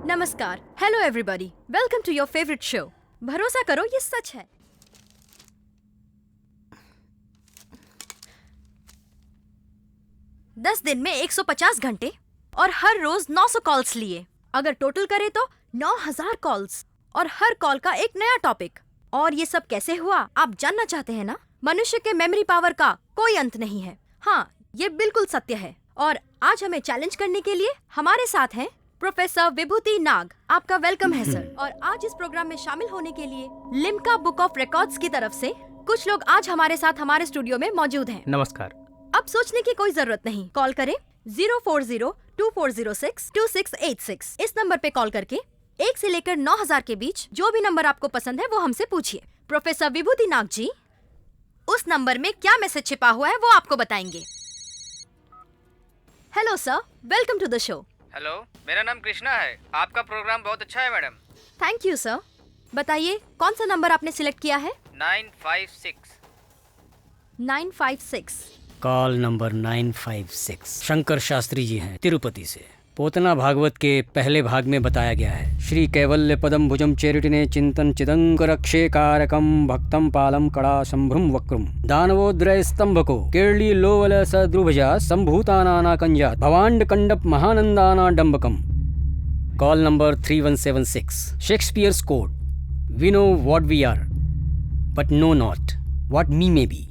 नमस्कार, hello everybody, welcome to your favourite show. भरोसा करो ये सच है। दस दिन में 150 घंटे और हर रोज 900 कॉल्स लिए। अगर टोटल करे तो 9000 कॉल्स और हर कॉल का एक नया टॉपिक। और ये सब कैसे हुआ आप जानना चाहते हैं ना? मनुष्य के मेमोरी पावर का कोई अंत नहीं है। हाँ, ये बिल्कुल सत्य है। और आज हमें चैलेंज करने के लिए हमारे साथ हैं प्रोफेसर विभूति नाग। आपका वेलकम है सर। और आज इस प्रोग्राम में शामिल होने के लिए लिम्का बुक ऑफ रिकॉर्ड्स की तरफ से कुछ लोग आज हमारे साथ हमारे स्टूडियो में मौजूद हैं। नमस्कार। अब सोचने की कोई जरूरत नहीं, कॉल करें 04024062686। इस नंबर पे कॉल करके 1 से लेकर 9000 के बीच जो भी नंबर आपको पसंद है वो हमसे पूछिए। प्रोफेसर विभूति नाग जी उस नंबर में क्या मैसेज छिपा हुआ है वो आपको बताएंगे। Hello sir, welcome to the show. Hello, मेरा नाम कृष्णा है। आपका प्रोग्राम बहुत अच्छा है मैडम। Thank you sir. बताइए कौन सा नंबर आपने सिलेक्ट किया है? 956। कॉल नंबर 956 शंकर शास्त्री जी हैं, तिरुपति से। पोतना भागवत के पहले भाग में बताया गया है, श्री कैवल्य पदम भुजम चेरिटिने चिंतन चिदंकरक्षे कारकम भक्तम पालम कड़ा संभ्रम वक्रम दानवोद्रय स्तंभको केरली लोवल सद्रुभजा संभूतानाना कंजात भवांड कंडप महानंदाना डंबकम। Call number 3176 Shakespeare's code. We know what we are but know not what we may be.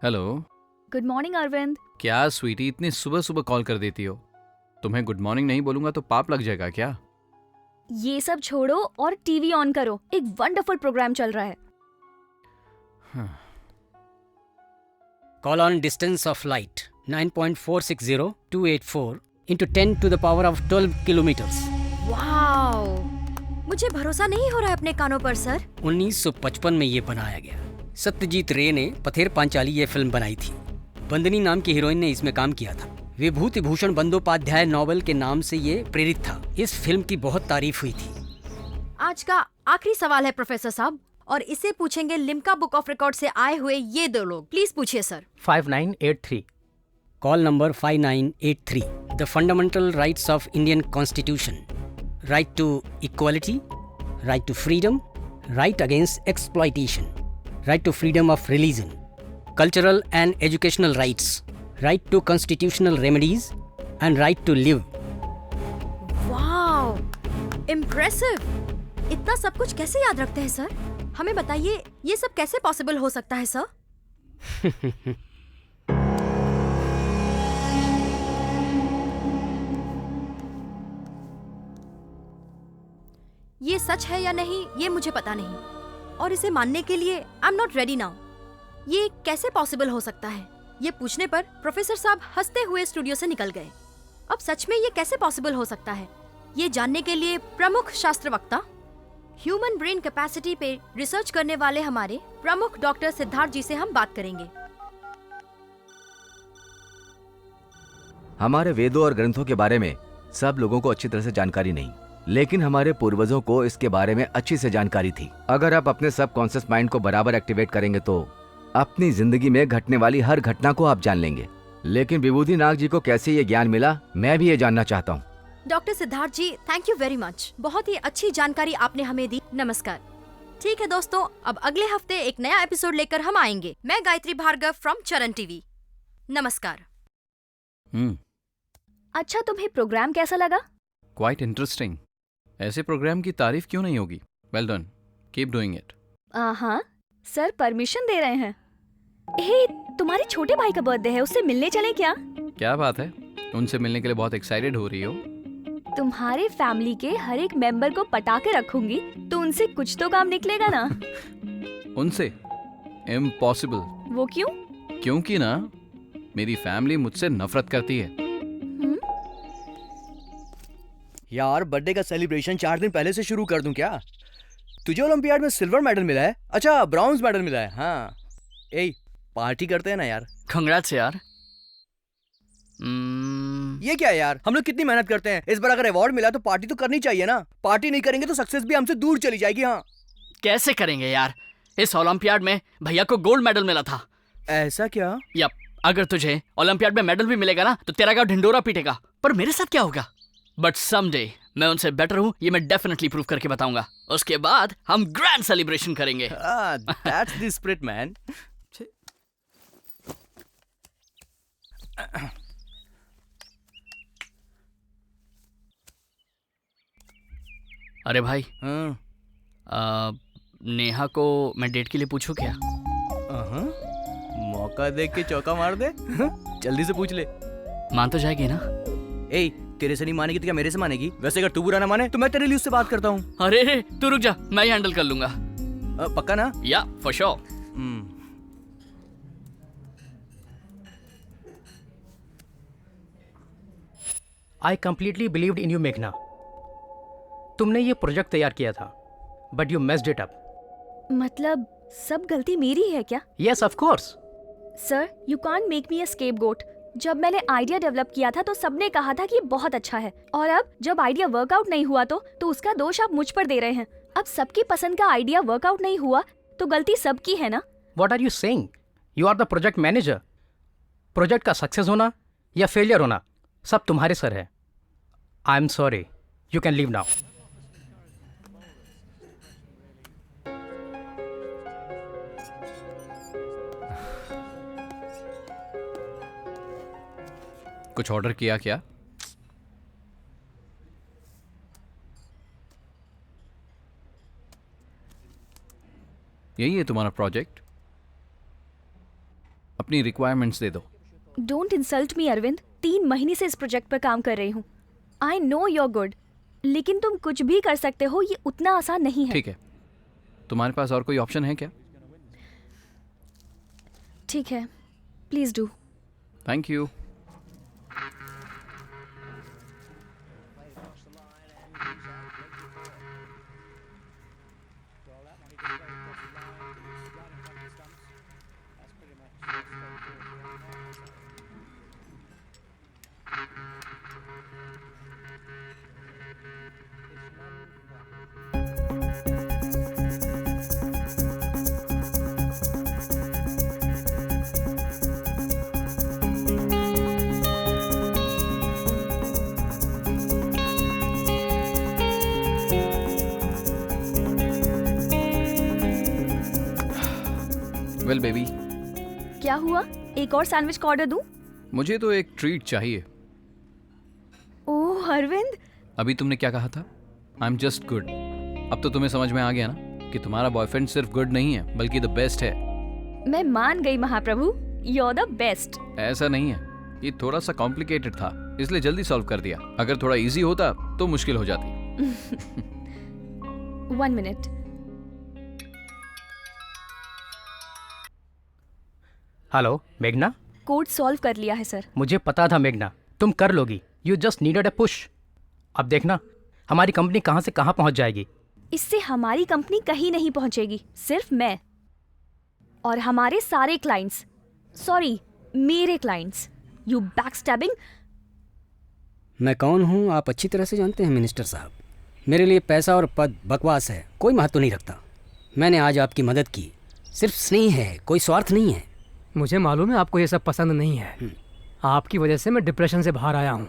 Hello. Good morning Arvind. क्या स्वीटी, इतनी सुबह सुबह कॉल कर देती हो? तुम्हें गुड मॉर्निंग नहीं बोलूंगा तो पाप लग जाएगा क्या? ये सब छोड़ो और टीवी ऑन करो, एक वंडरफुल प्रोग्राम चल रहा है। Call on distance of light 9.460284 into 10 to the power of 12 kilometers। Wow, मुझे भरोसा नहीं हो रहा है अपने कानों पर सर। 1955 में ये बनाया गया। सत्यजीत रे ने पथेर पांचाली ये फिल्म बनाई थी। बंदनी नाम की हीरोइन ने इसमें काम किया था। विभूति भूषण बंदोपाध्याय नॉवेल के नाम से ये प्रेरित था। इस फिल्म की बहुत तारीफ हुई थी। आज का आखिरी सवाल है प्रोफेसर साहब, और इसे पूछेंगे लिम्का बुक ऑफ रिकॉर्ड से आए हुए ये दो लोग। प्लीज पूछिए sir. 5983। Call number 5983। The fundamental rights of Indian constitution. Right to equality, right to freedom, right against exploitation, right to freedom of religion, cultural and educational rights, right to constitutional remedies, and right to live। Wow, impressive. इतना सब कुछ कैसे याद रखते हैं sir? हमें बताइए ये सब कैसे पॉसिबल हो सकता है सर? ये सच है या नहीं ये मुझे पता नहीं, और इसे मानने के लिए I am not ready now. ये कैसे पॉसिबल हो सकता है? ये पूछने पर प्रोफेसर साहब हंसते हुए स्टूडियो से निकल गए। अब सच में ये कैसे पॉसिबल हो सकता है, ये जानने के लिए प्रमुख शास्त्र वक्ता, ह्यूमन ब्रेन कैपेसिटी पे रिसर्च करने वाले हमारे प्रमुख डॉक्टर सिद्धार्थ जी से हम बात करेंगे। हमारे वेदों और ग्रंथों के बारे में सब लोगों को अच्छी तरह से जानकारी नहीं, लेकिन हमारे पूर्वजों को इसके बारे में अच्छी से जानकारी थी। अगर आप अपने सबकॉन्शियस माइंड को बराबर एक्टिवेट करेंगे तो अपनी जिंदगी में घटने वाली हर घटना को आप जान लेंगे। लेकिन विभूति नाग जी को कैसे ये ज्ञान मिला, मैं भी ये जानना चाहता हूँ। Doctor Siddharth ji, thank you very much. बहुत ही अच्छी जानकारी आपने हमें दी। नमस्कार। ठीक है दोस्तों, अब अगले हफ्ते एक नया एपिसोड लेकर हम आएंगे। मैं गायत्री भार्गव फ्रॉम चरण टीवी। नमस्कार। अच्छा, तुम्हें प्रोग्राम कैसा लगा? Quite interesting. ऐसे प्रोग्राम की तारीफ क्यों नहीं होगी? Well done, keep doing it. हाँ, सर परमिशन दे रहे हैं। हे, तुम्हारे छोटे भाई का बर्थडे है, उससे मिलने चले क्या? क्या बात है, उनसे मिलने के लिए बहुत एक्साइटेड हो रही हो? तुम्हारे फैमिली के हर एक मेंबर को पटा के रखूंगी तो उनसे कुछ तो काम निकलेगा ना। उनसे? इम्पॉसिबल। वो क्यों? क्योंकि ना मेरी फैमिली मुझसे नफरत करती है। यार, बर्थडे का सेलिब्रेशन 4 दिन पहले से शुरू कर दूं क्या? तुझे ओलंपियाड में सिल्वर मेडल मिला है? अच्छा, ब्रॉन्ज मेडल मिला है। हाँ, ए पार्टी करते हैं ना यार। कंग्रेट्स यार। ये क्या है यार, हम लोग कितनी मेहनत करते हैं। इस बार अगर अवार्ड मिला तो पार्टी तो करनी चाहिए ना। पार्टी नहीं करेंगे तो सक्सेस भी हमसे दूर चली जाएगी। हाँ, कैसे करेंगे यार? इस ओलंपियाड में भैया को गोल्ड मेडल मिला था। ऐसा क्या? यप, अगर तुझे ओलंपियाड में मेडल भी मिलेगा ना तो तेरा गाँव ढिंडोरा पीटेगा। पर मेरे साथ क्या होगा? बट समडे मैं उनसे बेटर हूँ, ये मैं डेफिनेटली प्रूव करके बताऊंगा। उसके बाद हम ग्रैंड सेलिब्रेशन करेंगे। That's the spirit man. अरे भाई, हाँ। नेहा को मैं डेट के लिए पूछूं क्या? मौका देख के चौका मार दे। जल्दी से पूछ ले। मान तो जाएगी ना? ए, तेरे से नहीं मानेगी तो क्या मेरे से मानेगी? वैसे अगर तू बुरा ना माने तो मैं तेरे लिए उससे बात करता हूँ। अरे तू रुक जा, मैं ही हैंडल कर लूंगा। पक्का ना? या for sure. I completely believed in you मेघना। तुमने ये प्रोजेक्ट तैयार किया था, but you messed it up. मतलब सब गलती मेरी है क्या? Yes of course. Sir, you can't make me a scapegoat. जब मैंने आइडिया डेवलप किया था तो सबने कहा था कि ये बहुत अच्छा है, और अब जब आइडिया वर्कआउट नहीं हुआ तो उसका दोष आप मुझ पर दे रहे हैं। अब सबकी पसंद का आइडिया वर्कआउट नहीं हुआ तो गलती सबकी है ना? What are you saying? You are the project manager. Project का सक्सेस होना या फेलियर होना सब तुम्हारे सर है। I am sorry, you can leave now. कुछ ऑर्डर किया क्या? यही है तुम्हारा प्रोजेक्ट? अपनी रिक्वायरमेंट्स दे दो। Don't insult me Arvind. 3 महीने से इस प्रोजेक्ट पर काम कर रही हूँ। I know you are good, लेकिन तुम कुछ भी कर सकते हो, ये उतना आसान नहीं है। ठीक है, तुम्हारे पास और कोई ऑप्शन है क्या? ठीक है, please do. Thank you. Well baby, क्या हुआ? एक और सैंडविच का ऑर्डर दूं? मुझे तो एक ट्रीट चाहिए। ओह अरविंद, अभी तुमने क्या कहा था? I am just good. अब तो तुम्हें समझ में आ गया ना कि तुम्हारा बॉयफ्रेंड सिर्फ गुड नहीं है बल्कि द बेस्ट है। मैं मान गई महाप्रभु, यू आर द बेस्ट। ऐसा नहीं है, ये थोड़ा सा कॉम्प्लिकेटेड था इसलिए जल्दी सॉल्व कर दिया। अगर थोड़ा इजी होता तो मुश्किल हो जाती। 1 मिनट। हेलो मेघना। कोड सॉल्व कर लिया है सर। मुझे पता था मेघना, तुम कर लोगी। You just needed a push. अब देखना हमारी कंपनी कहाँ से कहाँ पहुँच जाएगी। इससे हमारी कंपनी कहीं नहीं पहुंचेगी, सिर्फ मैं और हमारे सारे क्लाइंट्स, सॉरी मेरे क्लाइंट्स। You backstabbing. मैं कौन हूँ आप अच्छी तरह से जानते हैं मिनिस्टर साहब। मेरे लिए पैसा और पद बकवास है, कोई महत्व नहीं रखता। मैंने आज आपकी मदद की, सिर्फ स्नेह है, कोई स्वार्थ नहीं है। मुझे मालूम है आपको ये सब पसंद नहीं है। आपकी वजह से मैं डिप्रेशन से बाहर आया हूँ,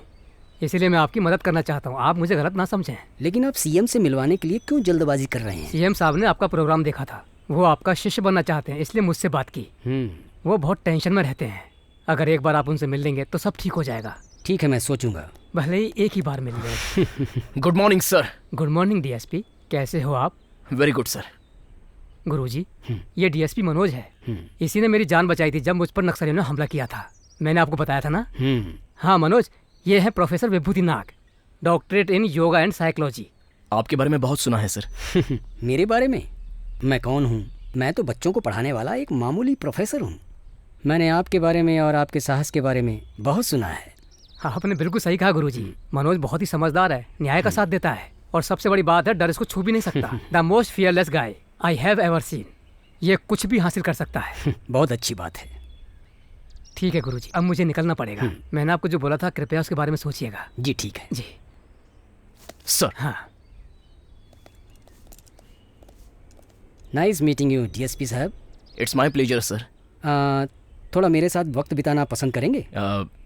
इसीलिए मैं आपकी मदद करना चाहता हूँ। आप मुझे गलत ना समझें। लेकिन आप सीएम से मिलवाने के लिए क्यों जल्दबाजी कर रहे हैं? सीएम साहब ने आपका प्रोग्राम देखा था, वो आपका शिष्य बनना चाहते हैं, इसलिए मुझसे बात की। वो बहुत टेंशन में रहते हैं। अगर एक बार आप उनसे मिल लेंगे तो सब ठीक हो जाएगा। ठीक है, मैं सोचूंगा। भले ही एक ही बार मिल लें। Good morning sir. Good morning DSP, कैसे हो आप? Very good sir. गुरुजी, ये डीएसपी मनोज है। इसी ने मेरी जान बचाई थी जब मुझ पर नक्सलियों ने हमला किया था। मैंने आपको बताया था ना। हाँ मनोज, ये है professor Vibhuti Nag, doctorate in yoga and psychology. आपके बारे में बहुत सुना है सर। मेरे बारे में? मैं कौन हूँ? मैं तो बच्चों को पढ़ाने वाला एक मामूली प्रोफेसर हूँ। मैंने आपके बारे में और आपके साहस के बारे में बहुत सुना है। आपने बिल्कुल सही कहा गुरुजी। मनोज बहुत ही समझदार है, न्याय का साथ देता है, और सबसे बड़ी बात है डर इसको छू भी नहीं सकता। The most fearless guy I have ever seen. ये कुछ भी हासिल कर सकता है। बहुत अच्छी बात है। ठीक है गुरुजी, अब मुझे निकलना पड़ेगा। मैंने आपको जो बोला था कृपया उसके बारे में सोचिएगा। जी ठीक है। जी सर। हाँ। नाइस मीटिंग यू डीएसपी साहब। It's my pleasure sir. थोड़ा मेरे साथ वक्त बिताना पसंद करेंगे?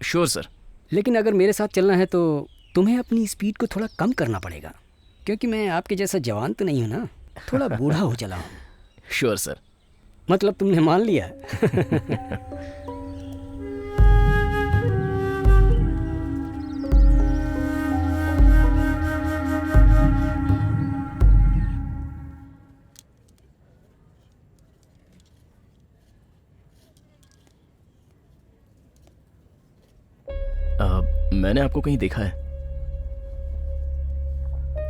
Sure sir. लेकिन अगर मेरे साथ चलना है तो तुम्हें अपनी स्पीड को थोड़ा कम करना पड़ेगा, क्योंकि मैं आपके जैसा जवान तो नहीं हूँ ना, थोड़ा बूढ़ा हो चला हूँ। Sure sir. मतलब तुमने मान लिया? मैंने आपको कहीं देखा है।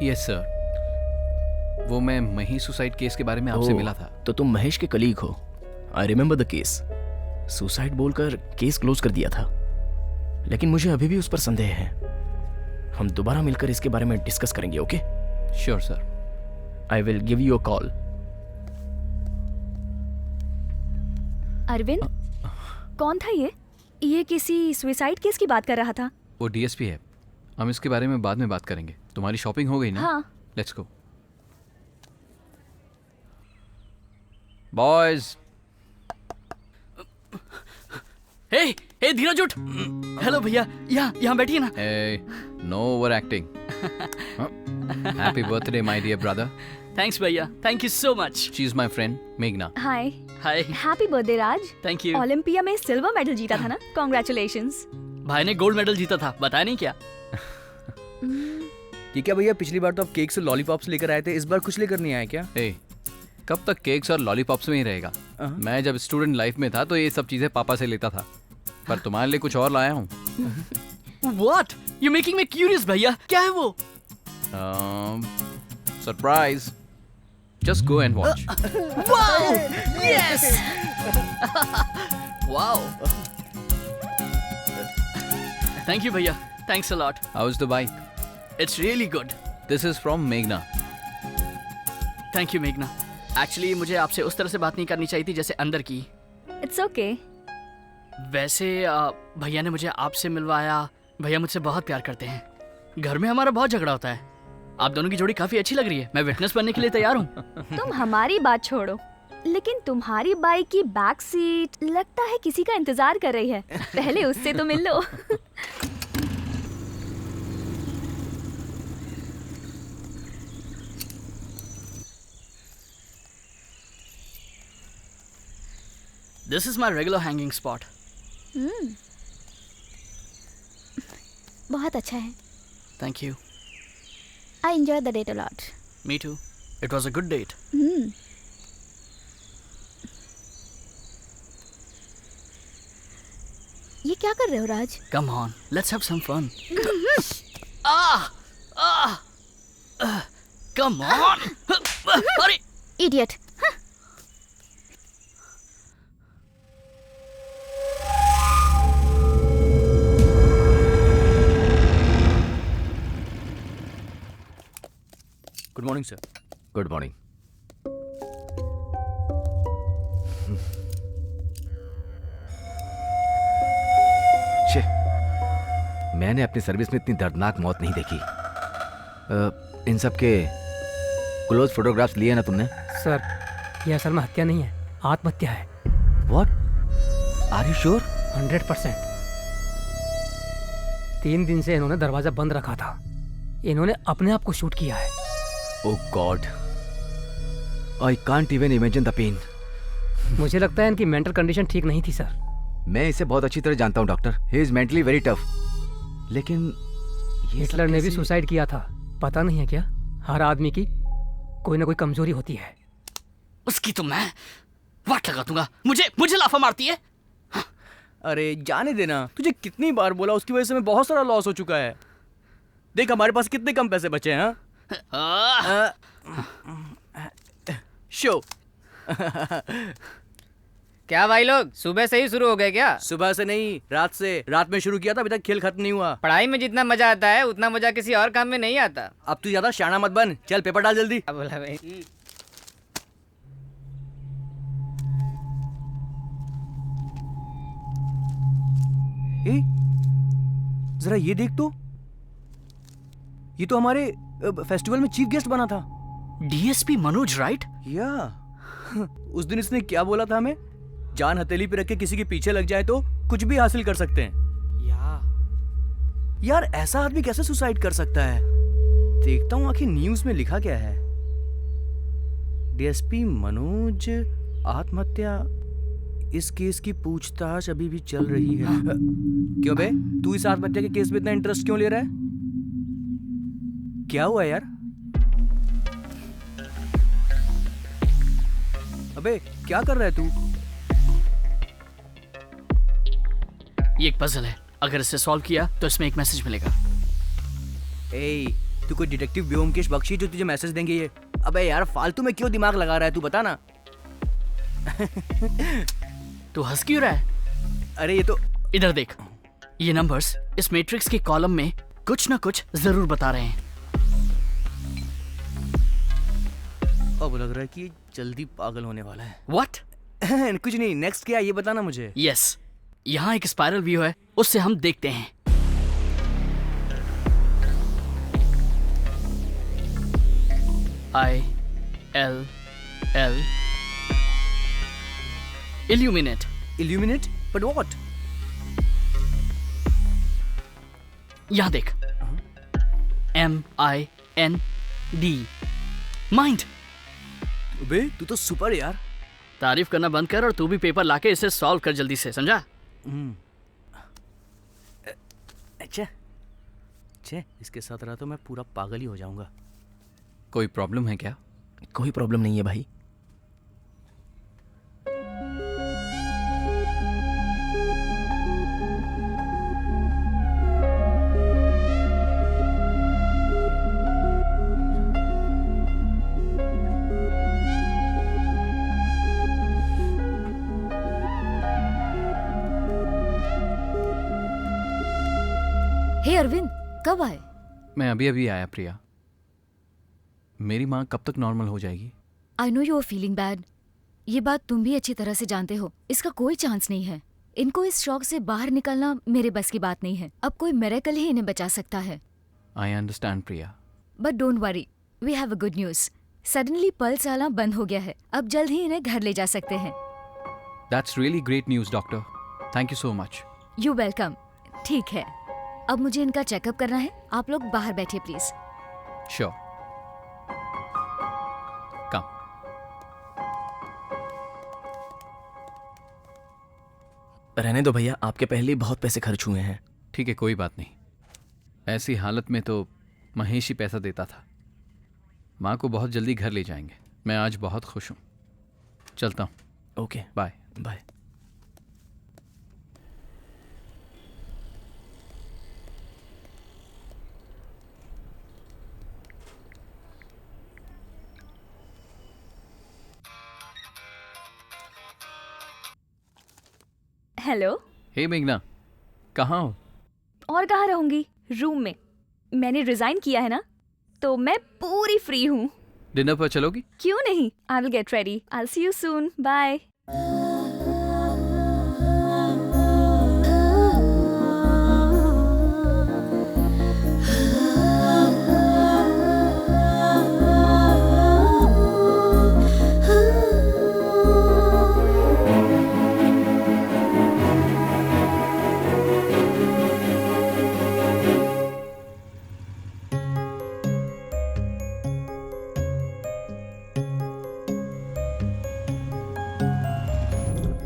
यस सर, वो मैं मही सुसाइड केस के बारे में आपसे मिला था। तो तुम महेश के कलीग हो। I remember the case. Suicide बोलकर केस क्लोज कर दिया था, लेकिन मुझे अभी भी उस पर संदेह है। हम दोबारा मिलकर इसके बारे में डिस्कस करेंगे, okay? Sure sir. I will give you a call. Arvind, कौन था ये? ये किसी सुसाइड केस की बात कर रहा था। वो डीएसपी है। हम इसके बारे में बाद में बात करेंगे। तुम्हारी शॉपिंग हो गई ना? हाँ। Let's go boys. हे हे धीरज उठ। हेलो भैया, यहाँ बैठिए ना। ए, no over acting. Happy birthday my dear brother. Thanks भैया, thank you so much. She is my friend मेघना। Hi. Hi. Happy birthday Raj. Thank you. Olympia में सिल्वर मेडल जीता था ना? कॉन्ग्रेचुलेशंस। भाई ने गोल्ड मेडल जीता था, बताया नहीं क्या? ये क्या भैया, पिछली बार तो आप केक्स और लॉलीपॉप्स लेकर आए थे, इस बार कुछ लेकर नहीं आए क्या? ए, कब तक केक्स और लॉलीपॉप्स में ही रहेगा? मैं जब स्टूडेंट लाइफ में था तो ये सब चीजें पापा से लेता था, पर तुम्हारे लिए कुछ और लाया हूँ। What? You're making me curious भैया, क्या है वो? Surprise. Just go and watch. Wow! Yes! Wow! Thank you भैया, thanks a lot. How's the bike? It's really good. This is from Meghna. Thank you मेघना। Actually मुझे आपसे उस तरह से बात नहीं करनी चाहिए थी जैसे अंदर की। It's okay. वैसे भैया ने मुझे आपसे मिलवाया। भैया मुझसे बहुत प्यार करते हैं। घर में हमारा बहुत झगड़ा होता है। आप दोनों की जोड़ी काफी अच्छी लग रही है। मैं विटनेस बनने के लिए तैयार हूँ। तुम हमारी बात छोड़ो, लेकिन तुम्हारी बाइक की बैक सीट लगता है किसी का इंतजार कर रही है। पहले उससे तो मिल लो। This is my regular hanging spot. बहुत अच्छा है। Thank you. I enjoyed the date a lot. Me too. It was a good date. ये क्या कर रहे हो राज? Come on, let's have some fun. Come on. अरे Idiot. Good morning sir. Good morning. मैंने अपनी सर्विस में इतनी दर्दनाक मौत नहीं देखी। इन सब के क्लोज फोटोग्राफ्स लिए ना तुमने? सर, ये असल में हत्या नहीं है, आत्महत्या है। व्हाट? Are you sure? 100%। 3 दिन से इन्होंने दरवाजा बंद रखा था। इन्होंने अपने आप को शूट किया है। Oh God, I can't even imagine the pain. मुझे लगता है इनकी मेंटल कंडीशन ठीक नहीं थी सर। मैं इसे बहुत अच्छी तरह जानता हूँ doctor. He is mentally very tough. लेकिन ये हिटलर ने भी सुसाइड किया था। पता नहीं है क्या, हर आदमी की कोई ना कोई कमजोरी होती है। उसकी तो मैं वाट लगा दूंगा। मुझे लाफा मारती है। अरे जाने देना, तुझे कितनी बार बोला, उसकी वजह से मैं बहुत सारा लॉस हो चुका है। देख हमारे पास कितने कम पैसे बचे हैं। शो। क्या भाई लोग सुबह से ही शुरू हो गए क्या? सुबह से नहीं, रात से। रात में शुरू किया था, अभी तक खेल खत्म नहीं हुआ। पढ़ाई में जितना मजा आता है उतना मजा किसी और काम में नहीं आता। अब तू ज्यादा शाना मत बन, चल पेपर डाल जल्दी। अब बोला भाई। जरा ये देख तो, ये तो हमारे फेस्टिवल में चीफ गेस्ट बना था। DSP Manoj, right? या उस दिन इसने क्या बोला था हमें? जान हथेली पे रख के किसी के पीछे लग जाए तो कुछ भी हासिल कर सकते हैं। यार ऐसा आदमी कैसे सुसाइड कर सकता है? देखता हूँ आखिर न्यूज में लिखा क्या है। डीएसपी मनोज आत्महत्या, इस केस की पूछताछ अभी भी चल रही है। क्यों बे, तू इस आत्महत्या के केस में इतना इंटरेस्ट क्यों ले रहा है? क्या हुआ यार? अबे क्या कर रहा है तू? ये एक पजल है, अगर इसे सॉल्व किया तो इसमें एक मैसेज मिलेगा। ए, तू कोई डिटेक्टिव व्योमकेश बख्शी जो तुझे मैसेज देंगे ये? अबे यार फालतू में क्यों दिमाग लगा रहा है, तू बता ना। तू हंस क्यों रहा है? अरे ये तो इधर देख, ये नंबर्स इस मैट्रिक्स के कॉलम में कुछ ना कुछ जरूर बता रहे हैं। अब लग रहा है कि जल्दी पागल होने वाला है। What? कुछ नहीं, नेक्स्ट क्या है ये बताना मुझे। यस, यहाँ एक स्पाइरल व्यू है, उससे हम देखते हैं। ILL Illuminate. Illuminate? But what? यहाँ देख, MIND माइंड। बे तू तो सुपर यार। तारीफ करना बंद कर और तू भी पेपर लाके इसे सॉल्व कर जल्दी से, समझा? अच्छा, इसके साथ रहा तो मैं पूरा पागल ही हो जाऊंगा। कोई प्रॉब्लम है क्या? कोई प्रॉब्लम नहीं है भाई। हे अरविंद, कब आए? मैं अभी अभी आया प्रिया। मेरी माँ कब तक नॉर्मल हो जाएगी? I know you are feeling bad. ये बात तुम भी अच्छी तरह से जानते हो। इसका कोई चांस नहीं है। इनको इस शॉक से बाहर निकलना मेरे बस की बात नहीं है। अब कोई मिरेकल ही इन्हें बचा सकता है। I understand Priya. But don't worry, we have a good news. Suddenly pulse आना बंद हो गया है। अब जल्द ही इन्हें घर ले जा सकते हैं। That's really great news doctor, thank you so much. You welcome. ठीक है, अब मुझे इनका चेकअप करना है। आप लोग बाहर बैठिए प्लीज। श्योर, कम। रहने दो भैया, आपके पहले ही बहुत पैसे खर्च हुए हैं। ठीक है, कोई बात नहीं। ऐसी हालत में तो महेश ही पैसा देता था। माँ को बहुत जल्दी घर ले जाएंगे। मैं आज बहुत खुश हूँ। चलता हूँ। Okay, bye bye. Hello. Hey मेघना, कहाँ हो? और कहाँ रहूंगी, रूम में। मैंने रिजाइन किया है ना, तो मैं पूरी फ्री हूँ। डिनर पर चलोगी? क्यों नहीं, I will get ready. I will see you soon. Bye.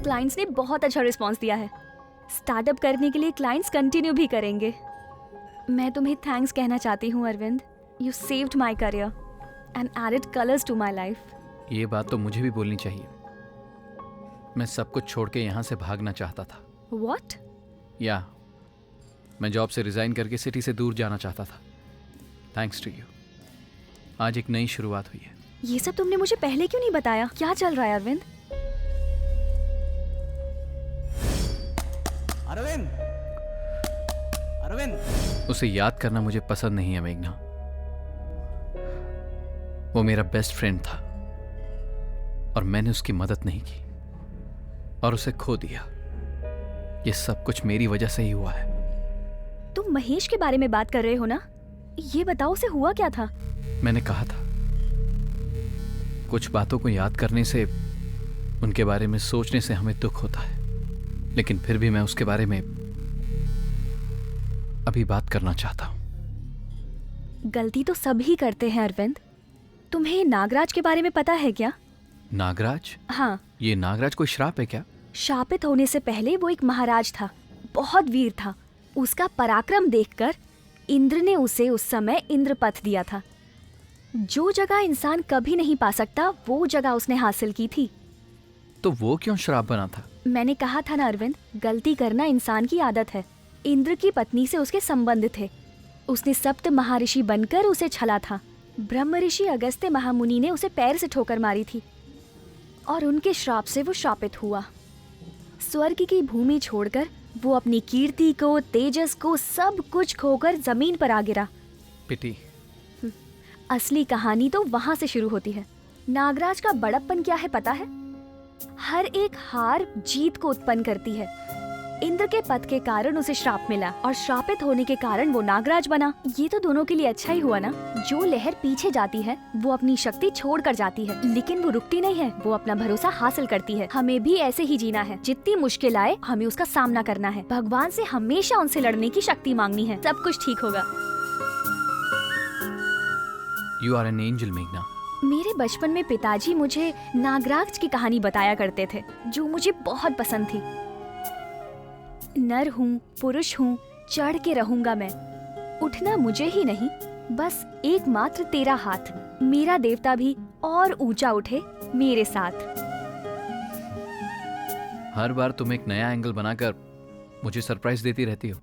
Clients ने बहुत अच्छा रिस्पांस दिया है। स्टार्टअप करने के लिए क्लाइंट्स कंटिन्यू भी करेंगे। मैं तुम्हें थैंक्स कहना चाहती हूँ Arvind. You saved my career and added colours to my life. ये बात तो मुझे भी बोलनी चाहिए। मैं सब कुछ छोड़ के यहाँ से भागना चाहता था। व्हाट? या मैं जॉब से रिजाइन करके सिटी से दूर जाना चाहता था। थैंक्स टू यू, आज एक नई शुरुआत हुई है। ये सब तुमने मुझे पहले क्यों नहीं बताया? क्या चल रहा है अरविंद? अरविंद, अरविंद। उसे याद करना मुझे पसंद नहीं है मेघना। वो मेरा बेस्ट फ्रेंड था और मैंने उसकी मदद नहीं की और उसे खो दिया। ये सब कुछ मेरी वजह से ही हुआ है। तुम महेश के बारे में बात कर रहे हो ना? ये बताओ, उसे हुआ क्या था? मैंने कहा था कुछ बातों को याद करने से, उनके बारे में सोचने से हमें दुख होता है, लेकिन फिर भी मैं उसके बारे में अभी बात करना चाहता हूँ। गलती तो सभी करते हैं अरविंद। तुम्हें नागराज के बारे में पता है क्या? नागराज? हाँ। ये नागराज कोई श्राप है क्या? शापित होने से पहले वो एक महाराज था, बहुत वीर था। उसका पराक्रम देखकर इंद्र ने उसे उस समय इंद्रपथ दिया था। जो जगह इंसान कभी नहीं पा सकता, वो जगह उसने हासिल की थी। तो वो क्यों श्राप बना था? मैंने कहा था ना अरविंद, गलती करना इंसान की आदत है। इंद्र की पत्नी से उसके संबंध थे। उसने सप्त महर्षि बनकर उसे छला था। ब्रह्म ऋषि अगस्त्य महामुनि ने उसे पैर से ठोकर मारी थी और उनके श्राप से वो शापित हुआ। स्वर्ग की भूमि छोड़कर वो अपनी कीर्ति को, तेजस को, सब कुछ खोकर जमीन पर आ गिरा। पिटी। असली कहानी तो वहां से शुरू होती है। नागराज का बड़प्पन क्या है पता है? हर एक हार जीत को उत्पन्न करती है। इंद्र के पद के कारण उसे श्राप मिला और श्रापित होने के कारण वो नागराज बना। ये तो दोनों के लिए अच्छा ही हुआ ना। जो लहर पीछे जाती है वो अपनी शक्ति छोड़ कर जाती है, लेकिन वो रुकती नहीं है, वो अपना भरोसा हासिल करती है। हमें भी ऐसे ही जीना है। जितनी मुश्किल आए हमें उसका सामना करना है। भगवान से हमेशा उनसे लड़ने की शक्ति मांगनी है। सब कुछ ठीक होगा। You are an angel, मेघना। मेरे बचपन में पिताजी मुझे नागराज की कहानी बताया करते थे, जो मुझे बहुत पसंद थी। नर हूँ, पुरुष हूँ, चढ़ के रहूंगा मैं। उठना मुझे ही नहीं, बस एकमात्र तेरा हाथ। मेरा देवता भी और ऊंचा उठे मेरे साथ। हर बार तुम एक नया एंगल बनाकर मुझे सरप्राइज देती रहती हो।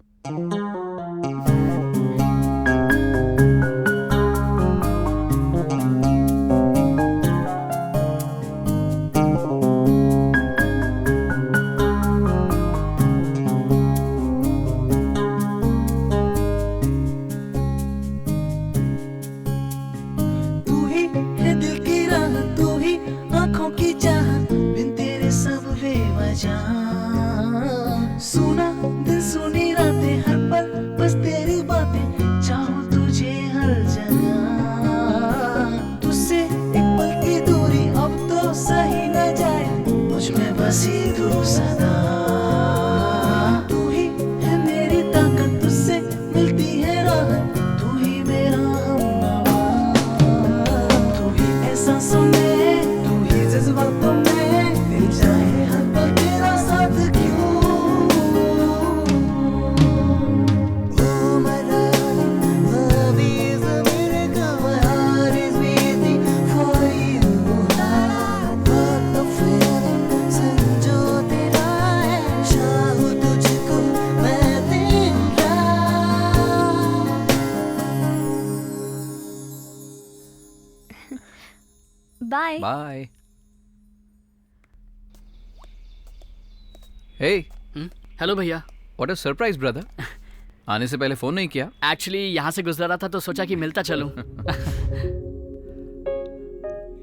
Bye bye. हे हेलो भैया। What a surprise brother. आने से पहले फोन नहीं किया? एक्चुअली यहाँ से गुजर रहा था तो सोचा कि मिलता चलूं।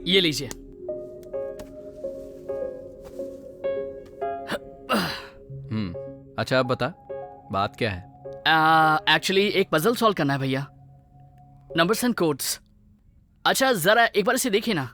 ये लीजिए। अच्छा अब बता, बात क्या है? एक्चुअली एक पजल सॉल्व करना है भैया, नंबर्स एंड कोड्स। अच्छा जरा एक बार इसे देखिए ना।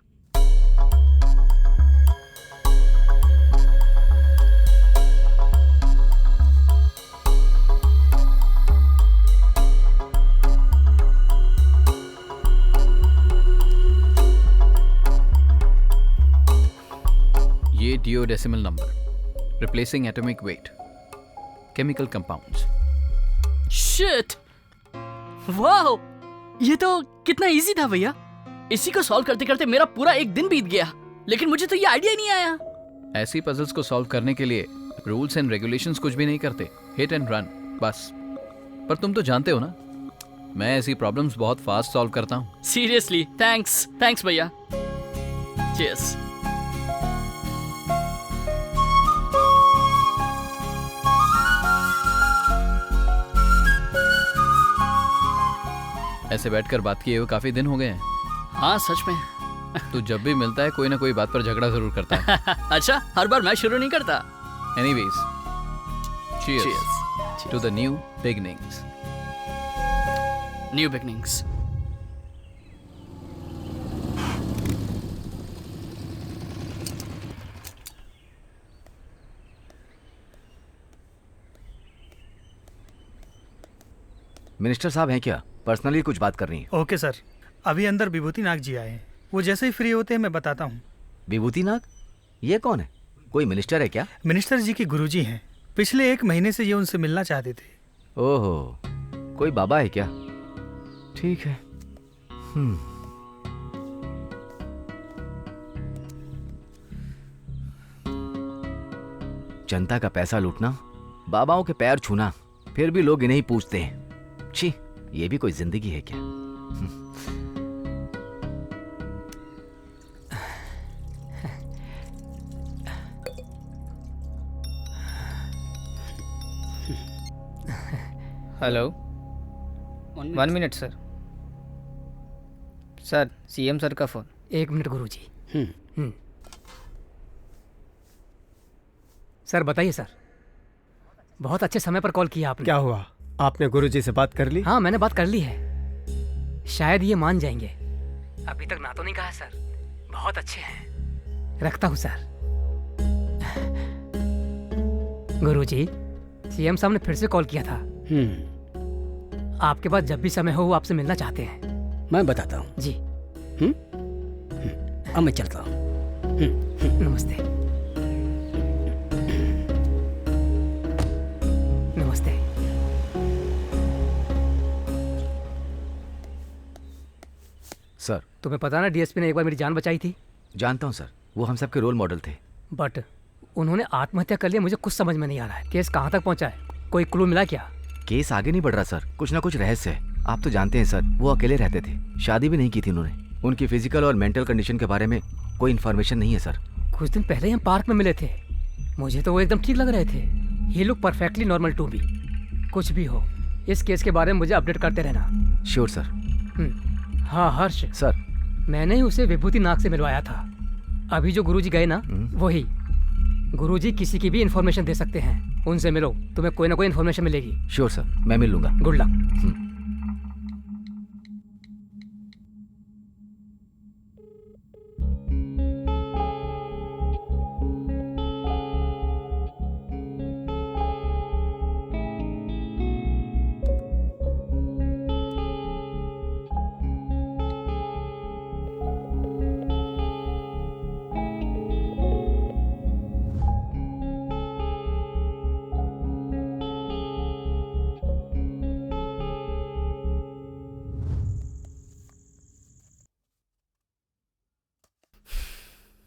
ये duodecimal number, replacing atomic weight, chemical compounds. Shit, wow, ये तो कितना इजी था भैया। इसी को सॉल्व करते करते मेरा पूरा एक दिन बीत गया, लेकिन मुझे तो ये आइडिया ही नहीं आया। ऐसी पजल्स को सॉल्व करने के लिए रूल्स एंड रेगुलेशंस कुछ भी नहीं करते, हिट एंड रन बस। पर तुम तो जानते हो ना, मैं ऐसी प्रॉब्लम्स बहुत फास्ट सॉल्व करता हूँ। सीरियसली थैंक्स भैया। चीयर्स। ऐसे बैठकर बात किए हुए काफी दिन हो गए हैं। हाँ सच में। तू जब भी मिलता है कोई ना कोई बात पर झगड़ा जरूर करता है। अच्छा, हर बार मैं शुरू नहीं करता। Anyways, cheers to the new beginnings. New beginnings. Minister साहब हैं क्या? पर्सनली कुछ बात करनी है। ओके सर, अभी अंदर विभूति नाग जी आए हैं। वो जैसे ही फ्री होते हैं मैं बताता हूँ। विभूति नाग? ये कौन है? कोई मिनिस्टर है क्या? मिनिस्टर जी के गुरुजी हैं। पिछले 1 महीने से ये उनसे मिलना चाहते थे। ओहो, कोई बाबा है क्या? ठीक है। जनता का पैसा लूटना, बाबाओं के पैर छूना, फिर भी लोग इन्हें ही पूछते हैं। छी, ये भी कोई जिंदगी है क्या? Hello, 1 minute sir. Sir, CM sir का फोन। 1 मिनट गुरुजी। सर बताइए सर, बहुत अच्छे समय पर कॉल किया आपने। क्या हुआ? आपने गुरुजी से बात कर ली? हाँ, मैंने बात कर ली है। शायद ये मान जाएंगे। अभी तक ना तो नहीं कहा सर। बहुत अच्छे हैं। रखता हूँ सर। गुरुजी, सीएम साहब ने फिर से कॉल किया था। आपके पास जब भी समय हो वो आपसे मिलना चाहते हैं। मैं बताता हूँ जी। अब मैं चलता हूँ। नमस्ते। नमस्ते। सर, तुम्हें पता ना डीएसपी ने एक बार मेरी जान बचाई थी। जानता हूँ सर, वो हम सबके रोल मॉडल थे। बट उन्होंने आत्महत्या कर लिया। मुझे कुछ समझ में नहीं आ रहा है। केस कहाँ तक पहुँचा है? कोई क्लू मिला क्या? केस आगे नहीं बढ़ रहा सर, कुछ ना कुछ रहस्य है। आप तो जानते हैं सर, वो अकेले रहते थे, शादी भी नहीं की थी उन्होंने। उनकी फिजिकल और मेंटल कंडीशन के बारे में कोई इन्फॉर्मेशन नहीं है सर। कुछ दिन पहले हम पार्क में मिले थे। मुझे तो वो एकदम ठीक लग रहे थे। He look perfectly normal to me. कुछ भी हो, इस केस के बारे में मुझे अपडेट करते रहना। Sure sir. हाँ हर्ष सर, मैंने ही उसे विभूति नाग से मिलवाया था। अभी जो गुरुजी गए ना, वही। गुरुजी किसी की भी इन्फॉर्मेशन दे सकते हैं। उनसे मिलो, तुम्हें कोई ना कोई इन्फॉर्मेशन मिलेगी। श्योर सर, मैं मिल लूंगा। Good luck.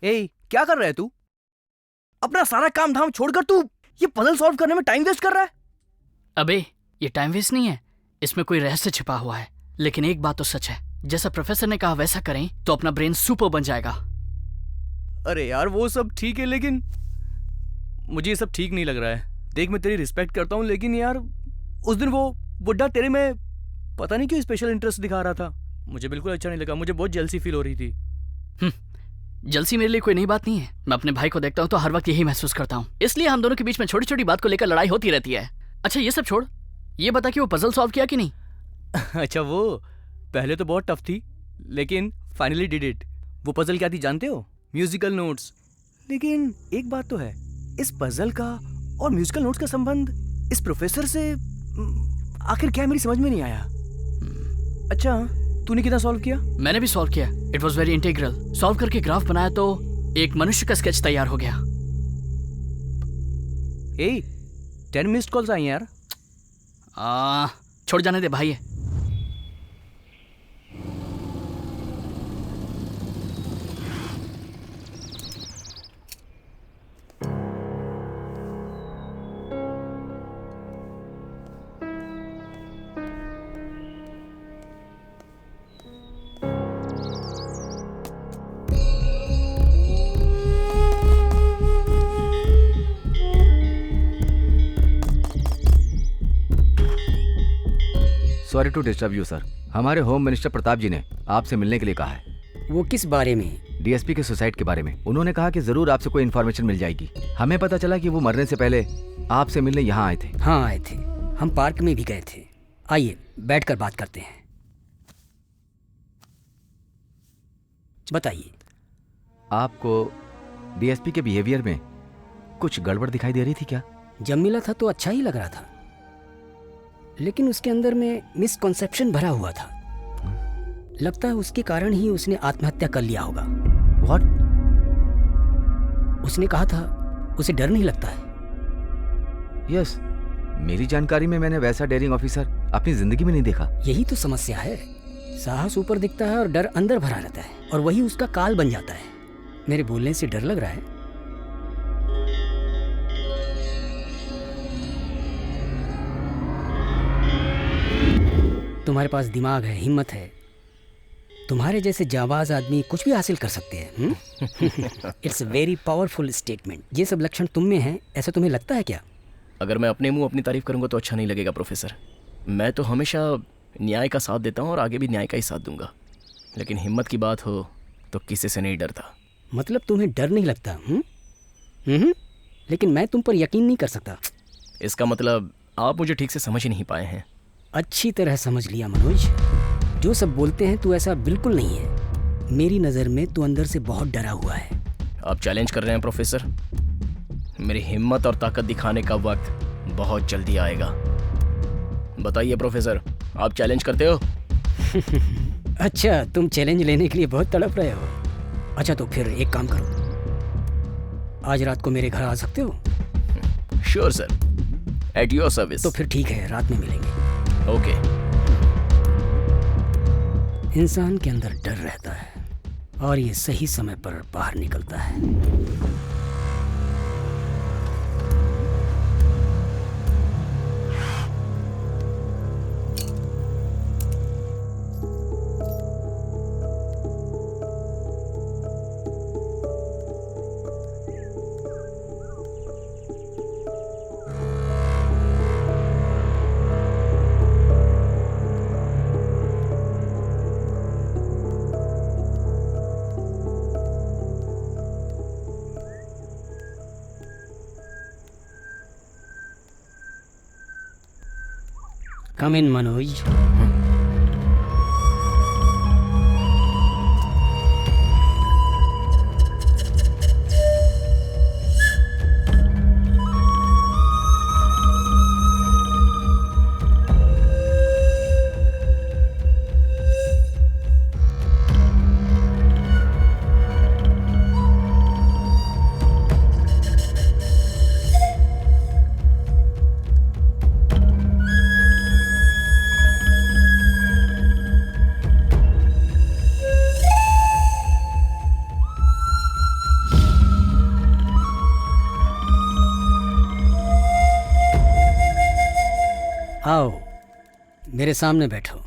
ए, क्या कर रहा है तू? अपना सारा काम धाम छोड़कर तू ये पजल सॉल्व करने में टाइम वेस्ट कर रहा है? अबे, ये टाइम वेस्ट नहीं है, इसमें कोई रहस्य छिपा हुआ है। लेकिन एक बात तो सच है, जैसा प्रोफेसर ने कहा वैसा करें तो अपना ब्रेन सुपर बन जाएगा। अरे यार, वो सब ठीक है, लेकिन मुझे ये सब ठीक नहीं लग रहा है। देख, मैं तेरी रिस्पेक्ट करता हूँ, लेकिन यार उस दिन वो बुड्ढा तेरे में पता नहीं क्यों स्पेशल इंटरेस्ट दिखा रहा था। मुझे बिल्कुल अच्छा नहीं लगा। मुझे बहुत जेलसी फील हो रही थी। जलसी मेरे लिए कोई नई बात नहीं है। मैं अपने भाई को देखता हूँ तो हर वक्त यही महसूस करता हूँ। इसलिए हम दोनों के बीच में छोटी छोटी बात को लेकर लड़ाई होती रहती है। अच्छा, ये सब छोड़, ये बता कि वो पजल सॉल्व किया कि नहीं? अच्छा, वो पहले तो बहुत टफ थी, लेकिन फाइनली डिड इट। वो पजल क्या थी जानते हो? Musical notes. लेकिन एक बात तो है, इस पजल का और म्यूजिकल नोट्स का संबंध इस प्रोफेसर से आखिर क्या, मेरी समझ में नहीं आया। अच्छा, तूने कितना सॉल्व किया? मैंने भी सॉल्व किया। It was very integral. Solve करके ग्राफ बनाया तो एक मनुष्य का स्केच तैयार हो गया। 10 मिस्ड कॉल्स आई यार। छोड़ जाने दे भाई। Sorry to disturb you sir, हमारे होम मिनिस्टर प्रताप जी ने आपसे मिलने के लिए कहा है। वो किस बारे में? डीएसपी के सुसाइड के बारे में। उन्होंने कहा कि जरूर आपसे कोई इन्फॉर्मेशन मिल जाएगी। हमें पता चला कि वो मरने से पहले आपसे मिलने यहाँ आए थे। हाँ आए थे, हम पार्क में भी गए थे। आइए बैठकर बात करते हैं। बताइए। आपको डीएसपी के बिहेवियर में कुछ गड़बड़ दिखाई दे रही थी क्या? जब मिला था तो अच्छा ही लग रहा था। लेकिन उसके अंदर में मिसकॉन्सेप्शन भरा हुआ था। लगता है उसके कारण ही उसने आत्महत्या कर लिया होगा। व्हाट? उसने कहा था उसे डर नहीं लगता है। यस, मेरी जानकारी में मैंने वैसा डेयरिंग ऑफिसर अपनी जिंदगी में नहीं देखा। यही तो समस्या है, साहस ऊपर दिखता है और डर अंदर भरा रहता है, और वही उसका काल बन जाता है। मेरे बोलने से डर लग रहा है? तुम्हारे पास दिमाग है, हिम्मत है, तुम्हारे जैसे जाबाज आदमी कुछ भी हासिल कर सकते हैं। It's a very powerful statement. ये सब लक्षण तुम में हैं, ऐसा तुम्हें लगता है क्या? अगर मैं अपने मुंह अपनी तारीफ करूंगा तो अच्छा नहीं लगेगा प्रोफेसर। मैं तो हमेशा न्याय का साथ देता हूँ और आगे भी न्याय का ही साथ दूंगा, लेकिन हिम्मत की बात हो तो किसी से नहीं डरता। मतलब तुम्हें डर नहीं लगता? लेकिन मैं तुम पर यकीन नहीं कर सकता। इसका मतलब आप मुझे ठीक से समझ ही नहीं पाए हैं। अच्छी तरह समझ लिया मनोज। जो सब बोलते हैं तू ऐसा बिल्कुल नहीं है। मेरी नज़र में तू अंदर से बहुत डरा हुआ है। आप चैलेंज कर रहे हैं प्रोफेसर? मेरी हिम्मत और ताकत दिखाने का वक्त बहुत जल्दी आएगा। बताइए प्रोफेसर, आप चैलेंज करते हो? अच्छा, तुम चैलेंज लेने के लिए बहुत तड़प रहे हो। अच्छा तो फिर एक काम करो, आज रात को मेरे घर आ सकते हो? Sure sir, at your service. तो फिर ठीक है, रात में मिलेंगे। ओके। इंसान के अंदर डर रहता है और ये सही समय पर बाहर निकलता है। Come in, Manoj. आओ, मेरे सामने बैठो।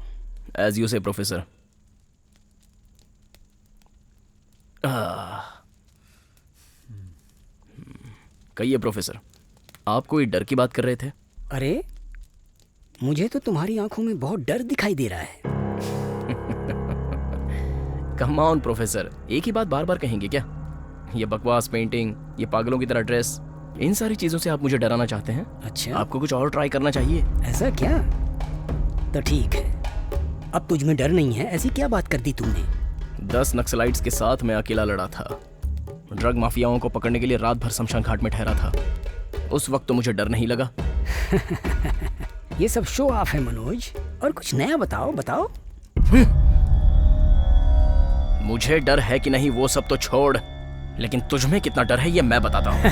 एज यू से प्रोफेसर। कहिए प्रोफेसर, आप कोई डर की बात कर रहे थे? अरे, मुझे तो तुम्हारी आंखों में बहुत डर दिखाई दे रहा है। कम ऑन प्रोफेसर, एक ही बात बार बार कहेंगे क्या? ये बकवास पेंटिंग, ये पागलों की तरह ड्रेस, इन सारी चीजों से आप मुझे डराना चाहते हैं? अच्छा, आपको कुछ और ट्राई करना चाहिए। ऐसा क्या? तो ठीक है, अब तुझ में डर नहीं है, ऐसी क्या बात कर दी तुमने? 10 नक्सलाइट्स के साथ मैं अकेला लड़ा था। ड्रग माफियाओं को पकड़ने के लिए रात भर शमशान घाट में ठहरा था। उस वक्त तो मुझे डर नहीं लगा। ये सब शो ऑफ है मनोज, और कुछ नया बताओ। मुझे डर है कि नहीं वो सब तो छोड़, लेकिन तुझमें कितना डर है ये मैं बताता हूँ।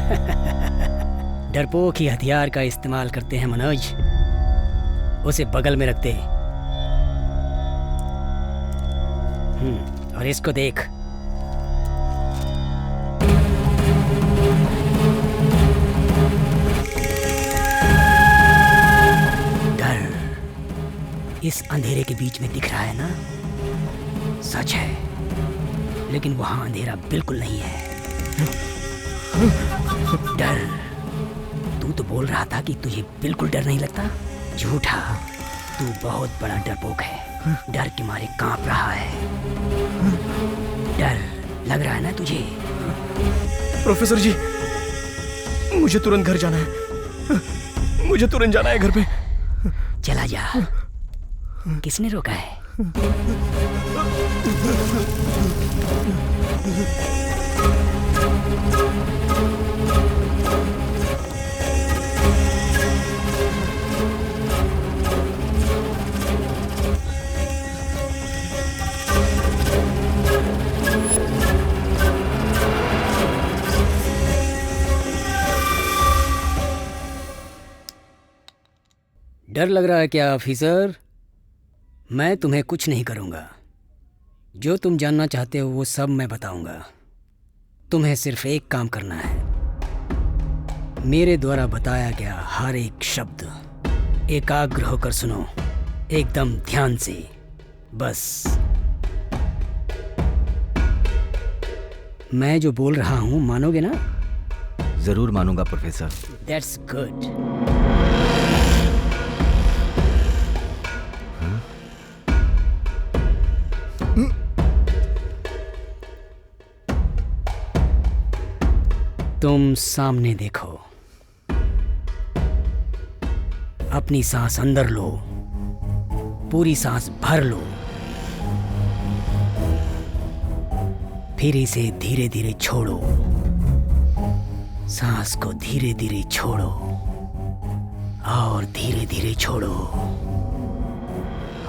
डरपोक ही हथियार का इस्तेमाल करते हैं मनोज, उसे बगल में रखते। और इसको देख, डर इस अंधेरे के बीच में दिख रहा है ना? सच है, लेकिन वहां अंधेरा बिल्कुल नहीं है। डर, तू तो बोल रहा था कि तुझे बिल्कुल डर नहीं लगता। झूठा, तू बहुत बड़ा डरपोक है। डर के मारे कांप रहा है। डर लग रहा है ना तुझे? प्रोफेसर जी, मुझे तुरंत घर जाना है। मुझे तुरंत जाना है घर पे। चला जा। किसने रोका है? डर लग रहा है क्या ऑफिसर? मैं तुम्हें कुछ नहीं करूँगा। जो तुम जानना चाहते हो वो सब मैं बताऊँगा। तुम्हें सिर्फ एक काम करना है, मेरे द्वारा बताया गया हर एक शब्द एकाग्र होकर सुनो, एकदम ध्यान से। बस मैं जो बोल रहा हूँ मानोगे ना? जरूर मानूंगा प्रोफेसर। That's good. तुम सामने देखो, अपनी सांस अंदर लो, पूरी सांस भर लो, फिर इसे धीरे धीरे छोड़ो। सांस को धीरे धीरे छोड़ो और धीरे धीरे छोड़ो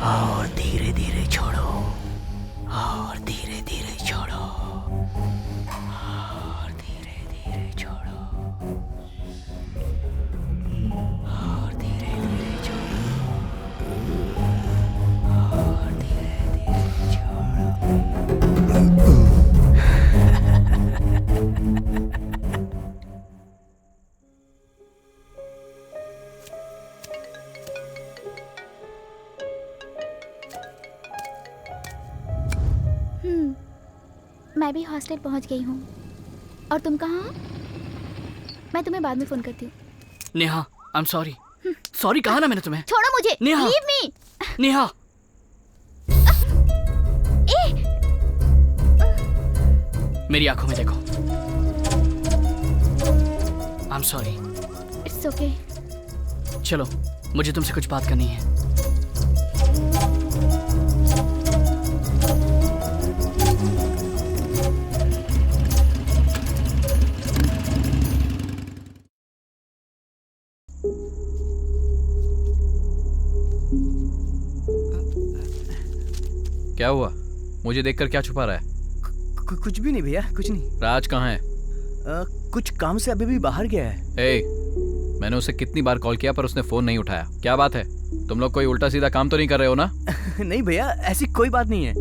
और धीरे धीरे छोड़ो और धीरे धीरे छोड़ो और धीरे धीरे छोड़ो और धीरे धीरे छोड़ो और धीरे धीरे छोड़ो। मैं भी हॉस्टल पहुंच गई हूँ। और तुम कहाँ हो? मैं तुम्हें बाद में फोन करती हूँ। Neha, I am sorry. Sorry कहा ना मैंने तुम्हें। छोड़ो मुझे। Neha, leave me. नेहा। मेरी आंखों में देखो। I am sorry. It's okay. चलो, मुझे तुमसे कुछ बात करनी है। क्या हुआ? मुझे देखकर क्या छुपा रहा है? कुछ भी नहीं भैया, कुछ नहीं। राज कहाँ है? कुछ काम से अभी भी बाहर गया है। मैंने उसे कितनी बार कॉल किया पर उसने फोन नहीं उठाया। क्या बात है? तुम लोग कोई उल्टा सीधा काम तो नहीं कर रहे हो ना? नहीं भैया, ऐसी कोई बात नहीं है।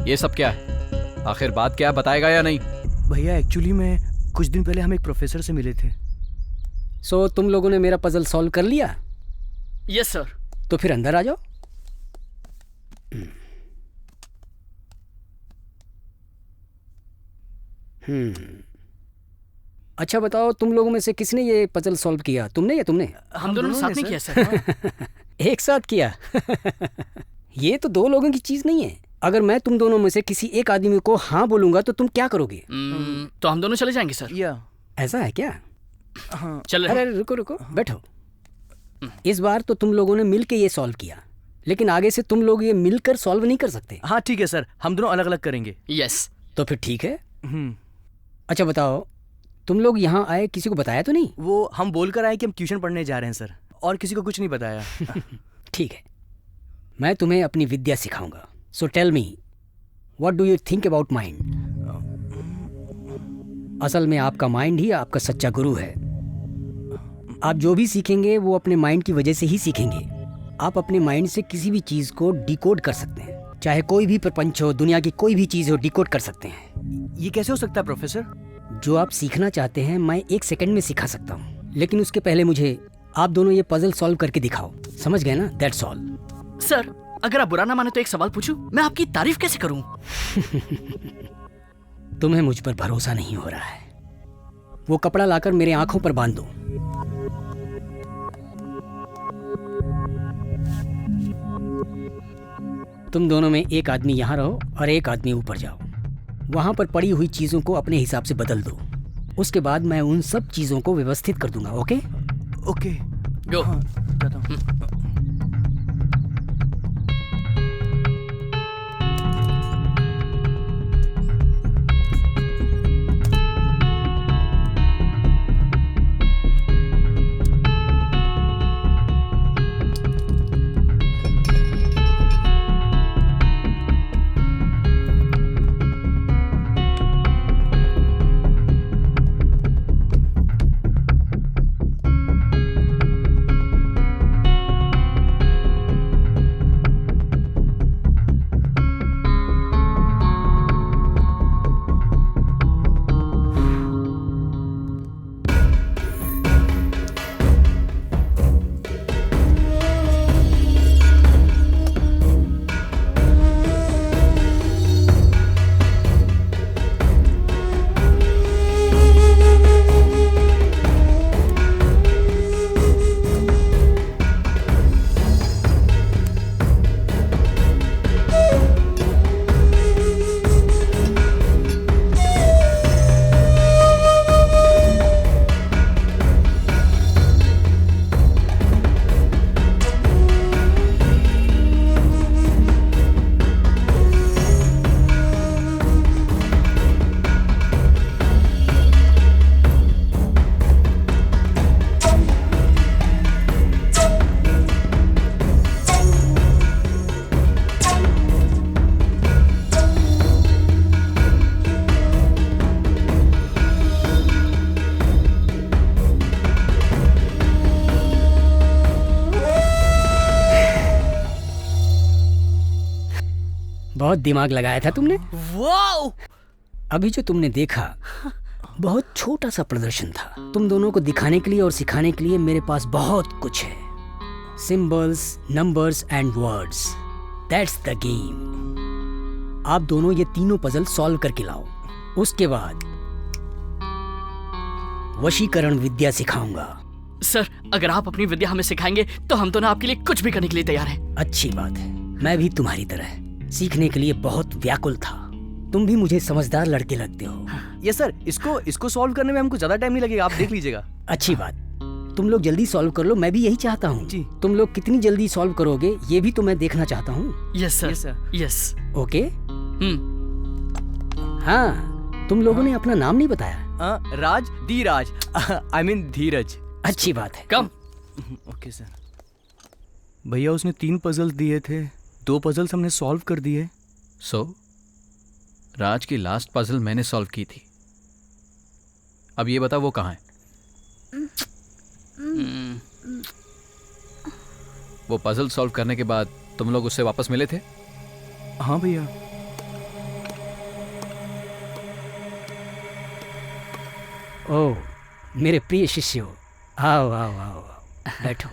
ये सब क्या है? आखिर बात क्या बताएगा या नहीं? भैया एक्चुअली में कुछ दिन पहले हम एक प्रोफेसर से मिले थे। सो तुम लोगों ने मेरा पजल सॉल्व कर लिया? Yes sir. तो फिर अंदर आ जाओ। अच्छा बताओ, तुम लोगों में से किसने ये पजल सॉल्व किया? तुमने या तुमने? हम दोनों ने साथ में किया सर। एक साथ किया? ये तो दो लोगों की चीज नहीं है। अगर मैं तुम दोनों में से किसी एक आदमी को हाँ बोलूंगा तो तुम क्या करोगे? तो हम दोनों चले जाएंगे सर। या ऐसा है क्या? हाँ। चल अरे रुको रुको, बैठो। इस बार तो तुम लोगों ने मिल के ये सॉल्व किया, लेकिन आगे से तुम लोग ये मिलकर सॉल्व नहीं कर सकते। हाँ ठीक है सर, हम दोनों अलग अलग करेंगे। यस। तो फिर ठीक है। अच्छा बताओ, तुम लोग यहाँ आए किसी को बताया तो नहीं? वो हम बोलकर आए कि हम ट्यूशन पढ़ने जा रहे हैं सर, और किसी को कुछ नहीं बताया। ठीक है, मैं तुम्हें अपनी विद्या सिखाऊंगा। So tell me, what do you think about mind? असल में आपका माइंड ही आपका सच्चा गुरु है। आप जो भी सीखेंगे वो अपने माइंड की वजह से ही सीखेंगे। आप अपने माइंड से किसी भी चीज को डिकोड कर सकते हैं, चाहे कोई भी प्रपंच हो, दुनिया की कोई भी चीज हो, डिकोड कर सकते हैं। ये कैसे हो सकता है प्रोफेसर? जो आप सीखना चाहते हैं मैं 1 सेकंड में सिखा सकता हूँ, लेकिन उसके पहले मुझे आप दोनों ये पजल सॉल्व करके दिखाओ। समझ गए ना? That's all. सर, अगर आप बुरा ना माने तो एक सवाल पूछूं? मैं आपकी तारीफ कैसे करूं? तुम्हें मुझ पर भरोसा नहीं हो रहा है। वो कपड़ा लाकर मेरे आंखों पर बांध दो। तुम दोनों में एक आदमी यहाँ रहो और एक आदमी ऊपर जाओ। वहां पर पड़ी हुई चीजों को अपने हिसाब से बदल दो। उसके बाद मैं उन सब चीजों को व्यवस्थित कर दूंगा। ओके? ओके, गो। जाता हूँ। बहुत दिमाग लगाया था तुमने। वाओ! अभी जो तुमने देखा बहुत छोटा सा प्रदर्शन था। तुम दोनों को दिखाने के लिए और सिखाने के लिए मेरे पास बहुत कुछ है। Symbols, numbers and words, that's the game. आप दोनों ये तीनों पजल सॉल्व करके लाओ। उसके बाद वशीकरण विद्या सिखाऊंगा। सर, अगर आप अपनी विद्या हमें सिखाएंगे तो हम दोनों आपके लिए कुछ भी करने के लिए तैयार हैं। अच्छी बात है। मैं भी तुम्हारी तरह सीखने के लिए बहुत व्याकुल था। तुम भी मुझे समझदार लड़के लगते हो। यस सर, इसको सॉल्व करने में हमको ज्यादा टाइम नहीं लगेगा, आप देख लीजिएगा। अच्छी बात, तुम लोग जल्दी सॉल्व कर लो। मैं भी यही चाहता हूँ। तुम लोग कितनी जल्दी सॉल्व करोगे ये भी तो मैं देखना चाहता हूँ। Yes sir, yes. ओके। हाँ, तुम लोगों ने अपना नाम नहीं बताया। Raj, Dhiraj, I mean Dheeraj. अच्छी बात है। कम। Okay sir. भैया उसने 3 पजल्स दिए थे, 2 पजल्स हमने सॉल्व कर दिए। राज की लास्ट पजल मैंने सॉल्व की थी। अब ये बता वो कहाँ है? वो पजल सॉल्व करने के बाद तुम लोग उससे वापस मिले थे? हाँ भैया। ओह, मेरे प्रिय शिष्यों, आओ आओ आओ, बैठो।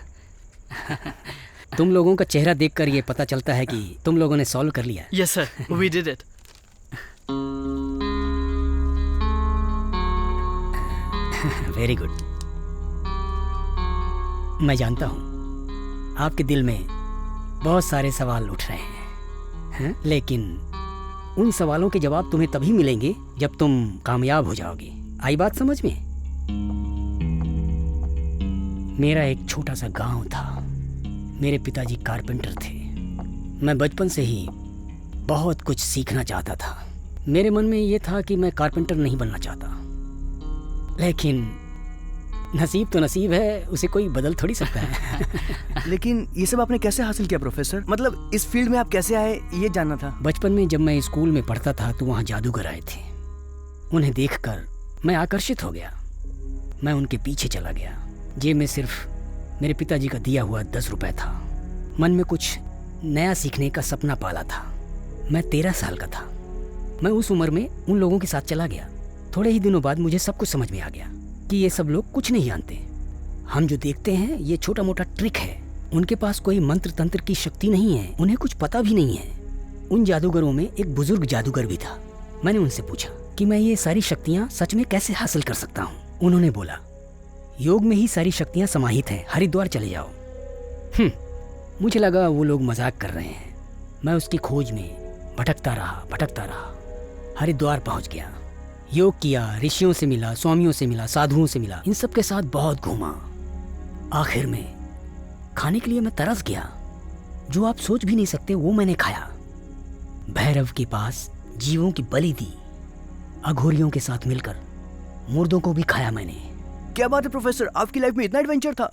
तुम लोगों का चेहरा देखकर ये पता चलता है कि तुम लोगों ने सॉल्व कर लिया। Yes sir, we did it. Very good. मैं जानता हूँ आपके दिल में बहुत सारे सवाल उठ रहे हैं, लेकिन उन सवालों के जवाब तुम्हें तभी मिलेंगे जब तुम कामयाब हो जाओगे। आई बात समझ में? मेरा एक छोटा सा गांव था। मेरे पिताजी कारपेंटर थे। मैं बचपन से ही बहुत कुछ सीखना चाहता था। मेरे मन में ये था कि मैं कारपेंटर नहीं बनना चाहता, लेकिन नसीब तो नसीब है, उसे कोई बदल थोड़ी सकता है। लेकिन ये सब आपने कैसे हासिल किया प्रोफेसर? मतलब इस फील्ड में आप कैसे आए ये जानना था। बचपन में जब मैं स्कूल में पढ़ता था तो वहाँ जादूगर आए थे। उन्हें देखकर मैं आकर्षित हो गया। मैं उनके पीछे चला गया। जेब में सिर्फ मेरे पिताजी का दिया हुआ 10 रुपए था। मन में कुछ नया सीखने का सपना पाला था। मैं 13 साल का था। मैं उस उम्र में उन लोगों के साथ चला गया। थोड़े ही दिनों बाद मुझे सब कुछ समझ में आ गया कि ये सब लोग कुछ नहीं जानते। हम जो देखते हैं ये छोटा मोटा ट्रिक है। उनके पास कोई मंत्र तंत्र की शक्ति नहीं है। उन्हें कुछ पता भी नहीं है। उन जादूगरों में एक बुजुर्ग जादूगर भी था। मैंने उनसे पूछा कि मैं ये सारी शक्तियाँ सच में कैसे हासिल कर सकता हूँ। उन्होंने बोला, योग में ही सारी शक्तियाँ समाहित हैं, हरिद्वार चले जाओ। मुझे लगा वो लोग मजाक कर रहे हैं। मैं उसकी खोज में भटकता रहा। हरिद्वार पहुंच गया। योग किया, ऋषियों से मिला, स्वामियों से मिला, साधुओं से मिला। इन सब के साथ बहुत घूमा। आखिर में खाने के लिए मैं तरस गया। जो आप सोच भी नहीं सकते वो मैंने खाया। भैरव के पास जीवों की बलि दी। अघोरियों के साथ मिलकर मुर्दों को भी खाया मैंने। क्या बात है प्रोफेसर, आपकी लाइफ में इतना एडवेंचर था?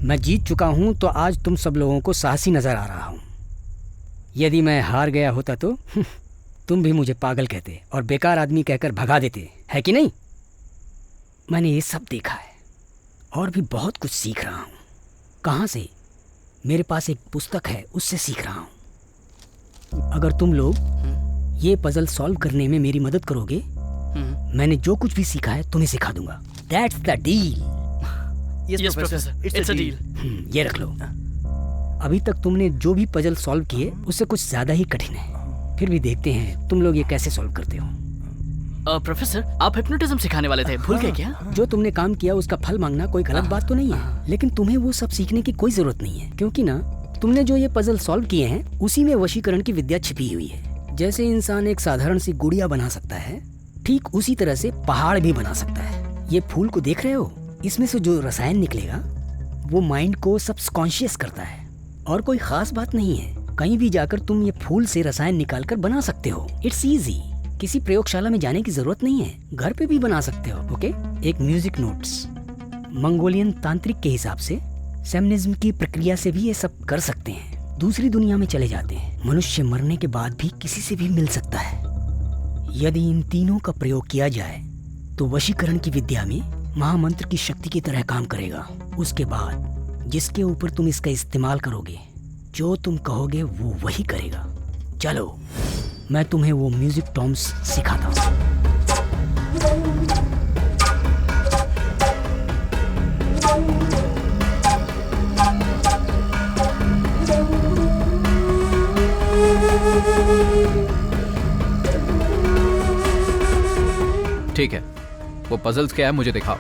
मैं जीत चुका हूं तो आज तुम सब लोगों को साहसी नजर आ रहा हूं। यदि मैं हार गया होता तो तुम भी मुझे पागल कहते और बेकार आदमी कहकर भगा देते, है कि नहीं? मैंने ये सब देखा है और भी बहुत कुछ सीख रहा हूं। कहां से? मेरे पास एक पुस्तक है, उससे सीख रहा हूं। अगर तुम लोग ये पजल सॉल्व करने में मेरी मदद करोगे, मैंने जो कुछ भी सीखा है तुम्हें सिखा दूंगा। That's the deal. Yes professor, it's a deal. ये रख लो। अभी तक तुमने जो भी पजल सॉल्व किए उससे कुछ ज्यादा ही कठिन है। फिर भी देखते हैं तुम लोग ये कैसे सॉल्व करते हो। प्रोफेसर, आप हिप्नोटिज्म सिखाने वाले थे, भूल गए क्या? जो तुमने काम किया उसका फल मांगना कोई गलत बात तो नहीं है, लेकिन तुम्हें वो सब सीखने की कोई जरूरत नहीं है, क्योंकि ना तुमने जो ये पजल सॉल्व किए हैं उसी में वशीकरण की विद्या छिपी हुई है। जैसे इंसान एक साधारण सी गुड़िया बना सकता है, ठीक उसी तरह से पहाड़ भी बना सकता है। ये फूल को देख रहे हो? इसमें से जो रसायन निकलेगा वो माइंड को सबकॉन्शियस करता है और कोई खास बात नहीं है। कहीं भी जाकर तुम ये फूल से रसायन निकाल कर बना सकते हो। It's easy. किसी प्रयोगशाला में जाने की जरूरत नहीं है, घर पे भी बना सकते हो। ओके? एक म्यूजिक नोट्स। मंगोलियन तांत्रिक के हिसाब से शैमनिज्म की प्रक्रिया से भी ये सब कर सकते हैं। दूसरी दुनिया में चले जाते हैं। मनुष्य मरने के बाद भी किसी से भी मिल सकता है। यदि इन तीनों का प्रयोग किया जाए तो वशीकरण की विद्या में महामंत्र की शक्ति की तरह काम करेगा। उसके बाद जिसके ऊपर तुम इसका इस्तेमाल करोगे, जो तुम कहोगे वो वही करेगा। चलो। मैं तुम्हें वो म्यूजिक टर्म्स सिखाता हूँ। ठीक है, वो पजल्स क्या है मुझे दिखाओ।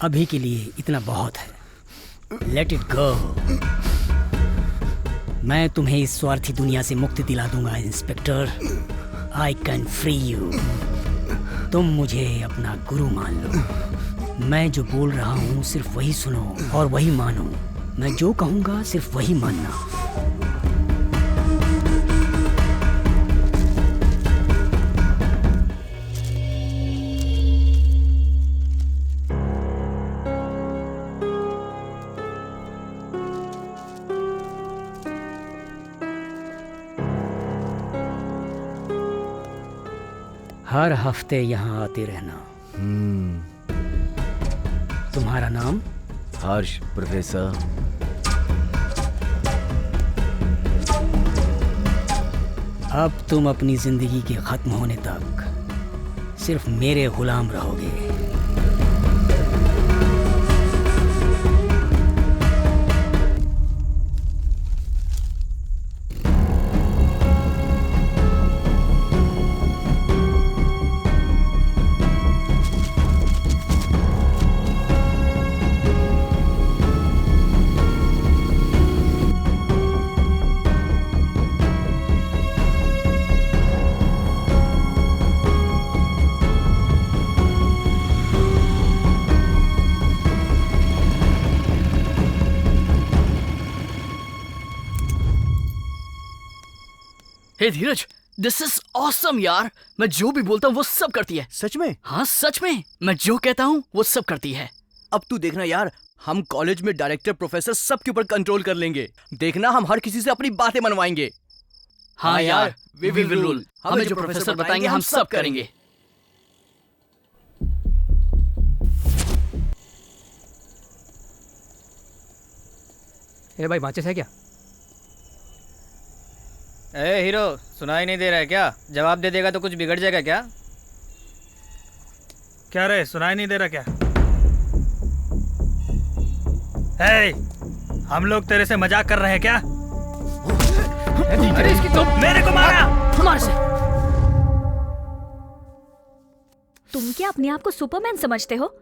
अभी के लिए इतना बहुत है। Let it go. मैं तुम्हें इस स्वार्थी दुनिया से मुक्ति दिला दूंगा inspector. I can free you. तुम मुझे अपना गुरु मान लो। मैं जो बोल रहा हूँ सिर्फ वही सुनो और वही मानो। मैं जो कहूँगा सिर्फ वही मानना। हर हफ्ते यहाँ आते रहना। तुम्हारा नाम? हर्ष, प्रोफेसर। अब तुम अपनी जिंदगी के खत्म होने तक सिर्फ मेरे गुलाम रहोगे। हे धीरज, दिस इज ऑसम यार। मैं जो भी बोलता हूँ वो सब करती है। सच में? हाँ सच में। मैं जो कहता हूँ वो सब करती है। अब तू देखना यार, हम कॉलेज में डायरेक्टर प्रोफेसर सबके ऊपर कंट्रोल कर लेंगे। देखना, हम हर किसी से अपनी बातें मनवाएंगे। हाँ यार, वी विल रूल। हमें जो प्रोफेसर बताएंगे हम सब करेंगे। ए भाई, माचिस है क्या? ए हीरो, सुनाई नहीं दे रहा है क्या? जवाब दे देगा तो कुछ बिगड़ जाएगा क्या? क्या रे, सुनाई नहीं दे रहा क्या? हे, हम लोग तेरे से मजाक कर रहे हैं क्या? अरे इसकी तो मेरे को मारा। हमारे से। तुम क्या अपने आप को सुपरमैन समझते हो?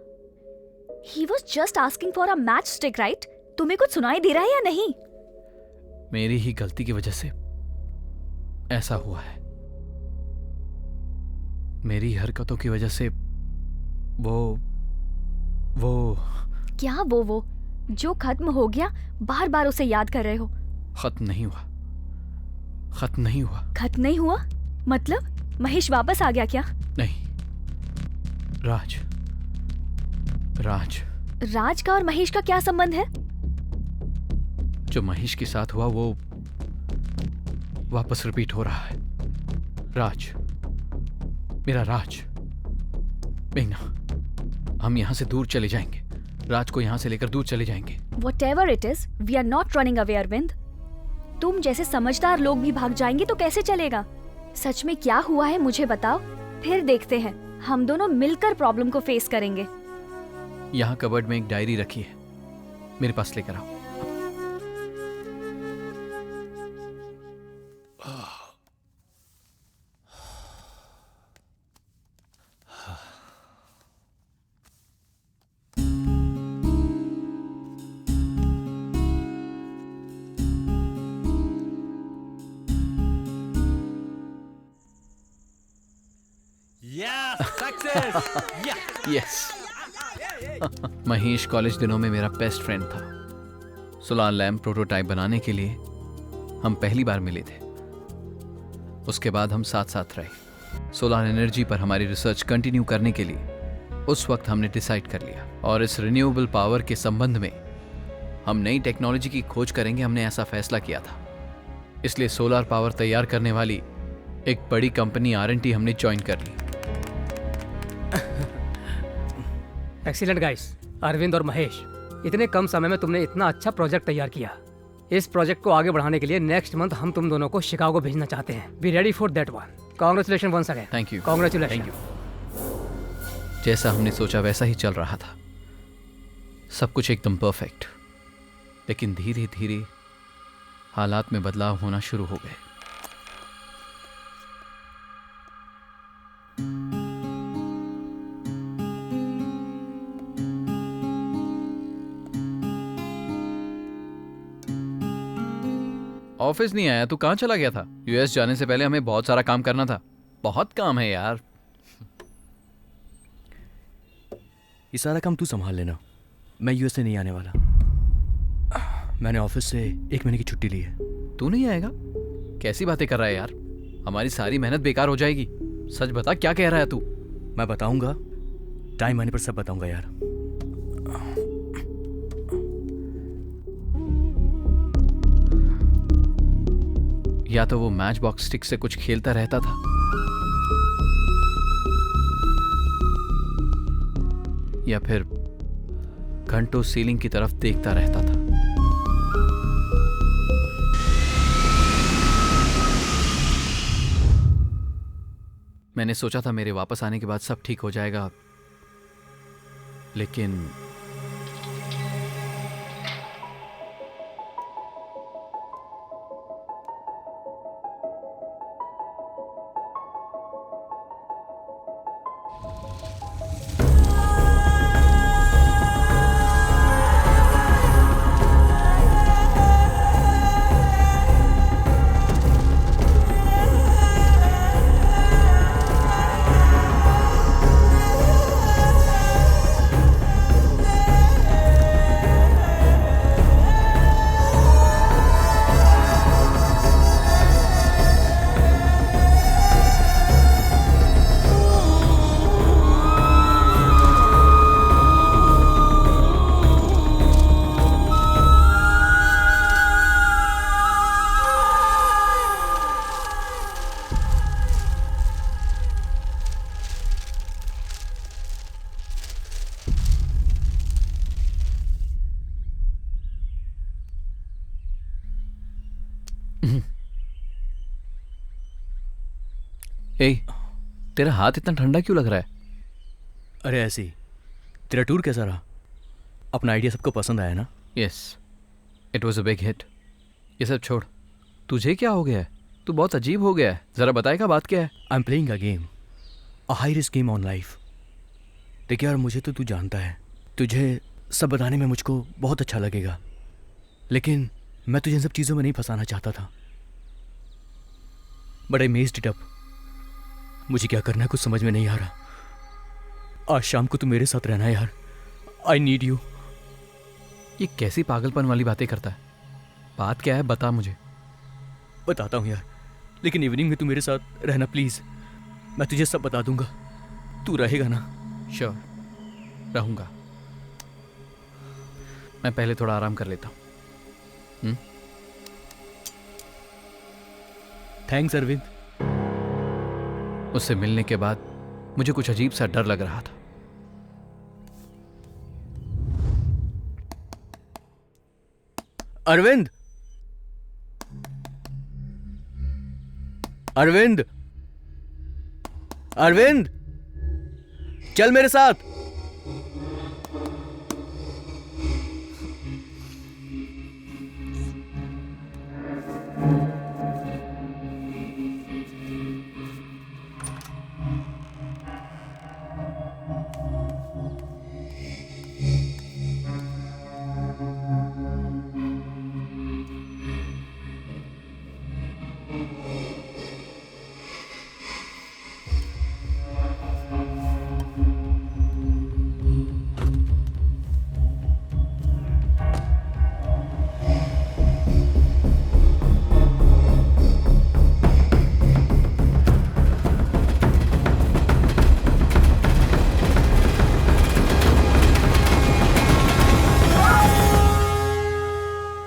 He was just asking for a matchstick, right? तुम्हें कुछ सुनाई दे रहा है या नहीं? मेरी ही गलती की वजह से ऐसा हुआ है। मेरी हरकतों की वजह से वो क्या वो जो खत्म हो गया बार बार उसे याद कर रहे हो? खत्म नहीं हुआ। खत्म नहीं हुआ। खत्म नहीं हुआ मतलब महेश वापस आ गया क्या? नहीं, राज राज का और महेश का क्या संबंध है? जो महेश के साथ हुआ वो वापस रिपीट हो रहा है। राज, मेरा राज। मेघना, हम यहाँ से दूर चले जाएंगे। राज को यहाँ से लेकर दूर चले जाएंगे। Whatever it is, we are not running away, Arvind. तुम जैसे समझदार लोग भी भाग जाएंगे तो कैसे चलेगा? सच में क्या हुआ है मुझे बताओ, फिर देखते हैं। हम दोनों मिलकर प्रॉब्लम को फेस करेंगे। यहाँ कबर्ड में एक डायरी रखी है, मेरे पास लेकर आओ। यस। महेश कॉलेज दिनों में मेरा बेस्ट फ्रेंड था। सोलार लैम्प प्रोटोटाइप बनाने के लिए हम पहली बार मिले थे। उसके बाद हम साथ साथ रहे। सोलार एनर्जी पर हमारी रिसर्च कंटिन्यू करने के लिए उस वक्त हमने डिसाइड कर लिया, और इस रिन्यूएबल पावर के संबंध में हम नई टेक्नोलॉजी की खोज करेंगे। हमने ऐसा फैसला किया था। इसलिए सोलार पावर तैयार करने वाली एक बड़ी कंपनी R&T हमने ज्वाइन कर ली। एक्सीलेंट गाइस, अरविंद और महेश, इतने कम समय में तुमने इतना अच्छा प्रोजेक्ट तैयार किया। इस प्रोजेक्ट को आगे बढ़ाने के लिए नेक्स्ट मंथ हम तुम दोनों को शिकागो भेजना चाहते हैं। Be ready for that one. Congratulation once again. Thank you. Congratulation. Thank you. जैसा हमने सोचा वैसा ही चल रहा था, सब कुछ एकदम परफेक्ट। लेकिन धीरे धीरे हालात में बदलाव होना शुरू हो गए। ऑफिस नहीं आया, तू कहाँ चला गया था? यूएस जाने से पहले हमें बहुत सारा काम करना था। बहुत काम है यार। ये सारा काम तू संभाल लेना, मैं यूएस से नहीं आने वाला। मैंने ऑफिस से 1 महीने की छुट्टी ली है। तू नहीं आएगा? कैसी बातें कर रहा है यार, हमारी सारी मेहनत बेकार हो जाएगी। सच बता, क्या कह रहा है तू? मैं बताऊंगा, टाइम आने पर सब बताऊंगा यार। या तो वो मैच बॉक्स स्टिक से कुछ खेलता रहता था, या फिर घंटों सीलिंग की तरफ देखता रहता था। मैंने सोचा था मेरे वापस आने के बाद सब ठीक हो जाएगा, लेकिन तेरा हाथ इतना ठंडा क्यों लग रहा है? अरे ऐसे ही। तेरा टूर कैसा रहा? अपना आइडिया सबको पसंद आया ना? Yes, it was a big hit. ये सब छोड़, तुझे क्या हो गया है? तू बहुत अजीब हो गया है, जरा बताएगा बात क्या है? I am playing a game, a high risk game on life. देखिए यार, मुझे तो तू जानता है, तुझे सब बताने में मुझको बहुत अच्छा लगेगा, लेकिन मैं तुझे इन सब चीज़ों में नहीं फंसाना चाहता था। But I messed it up. मुझे क्या करना है कुछ समझ में नहीं आ रहा। आज शाम को तू मेरे साथ रहना है यार, आई नीड यू। ये कैसी पागलपन वाली बातें करता है? बात क्या है, बता मुझे। बताता हूँ यार, लेकिन इवनिंग में तू मेरे साथ रहना प्लीज। मैं तुझे सब बता दूंगा, तू रहेगा ना? श्योर, रहूंगा। मैं पहले थोड़ा आराम कर लेता हूँ। थैंक्स अरविंद। उससे मिलने के बाद मुझे कुछ अजीब सा डर लग रहा था। अरविंद, अरविंद, अरविंद, चल मेरे साथ।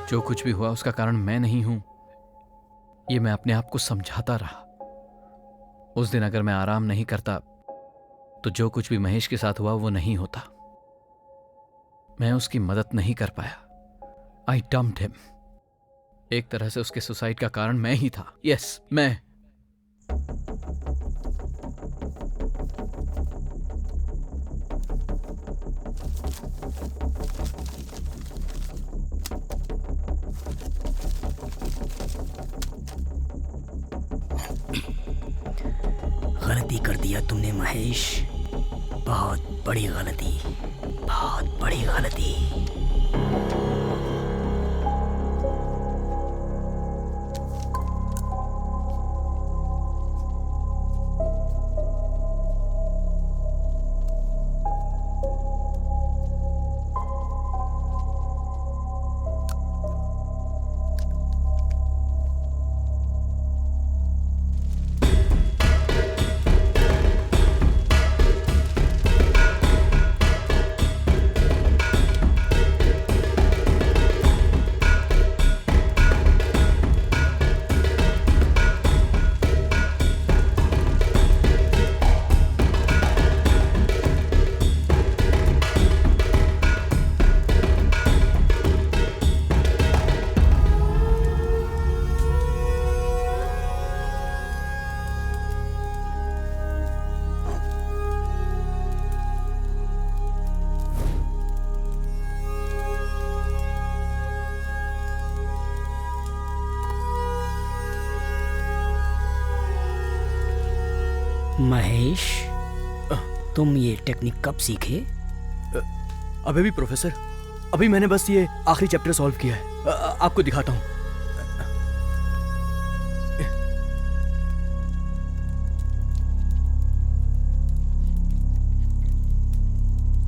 जो कुछ भी हुआ उसका कारण मैं नहीं हूं, ये मैं अपने आप को समझाता रहा। उस दिन अगर मैं आराम नहीं करता तो जो कुछ भी महेश के साथ हुआ वो नहीं होता। मैं उसकी मदद नहीं कर पाया। आई डम्प्ड हिम। एक तरह से उसके सुसाइड का कारण मैं ही था। यस, मैं। गलती कर दिया तुमने महेश, बहुत बड़ी गलती, बहुत बड़ी गलती। महेश, तुम ये टेक्निक कब सीखे? अभी भी प्रोफेसर, अभी मैंने बस ये आखिरी चैप्टर सॉल्व किया है। आपको दिखाता हूँ।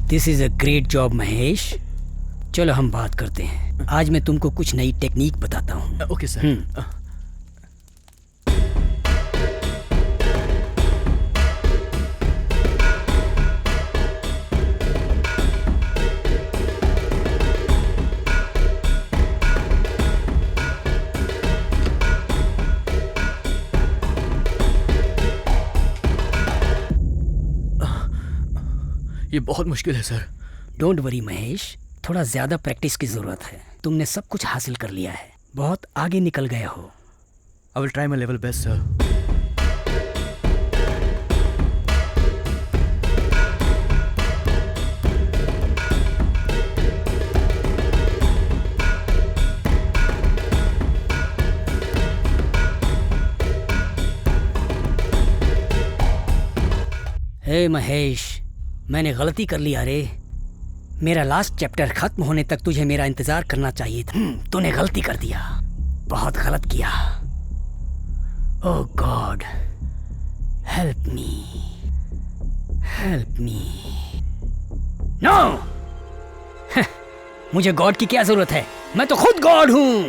This is a great job Mahesh. चलो हम बात करते हैं। आज मैं तुमको कुछ नई टेक्निक बताता हूँ। Okay sir. ये बहुत मुश्किल है सर। डोंट वरी महेश, थोड़ा ज्यादा प्रैक्टिस की जरूरत है। तुमने सब कुछ हासिल कर लिया है, बहुत आगे निकल गए हो। I will try my level best sir. Hey Mahesh, मैंने गलती कर ली। अरे मेरा लास्ट चैप्टर खत्म होने तक तुझे मेरा इंतजार करना चाहिए था। तूने गलती कर दिया, बहुत गलत किया। Oh God, help me, help me. No, मुझे गॉड की क्या जरूरत है? मैं तो खुद गॉड हूं।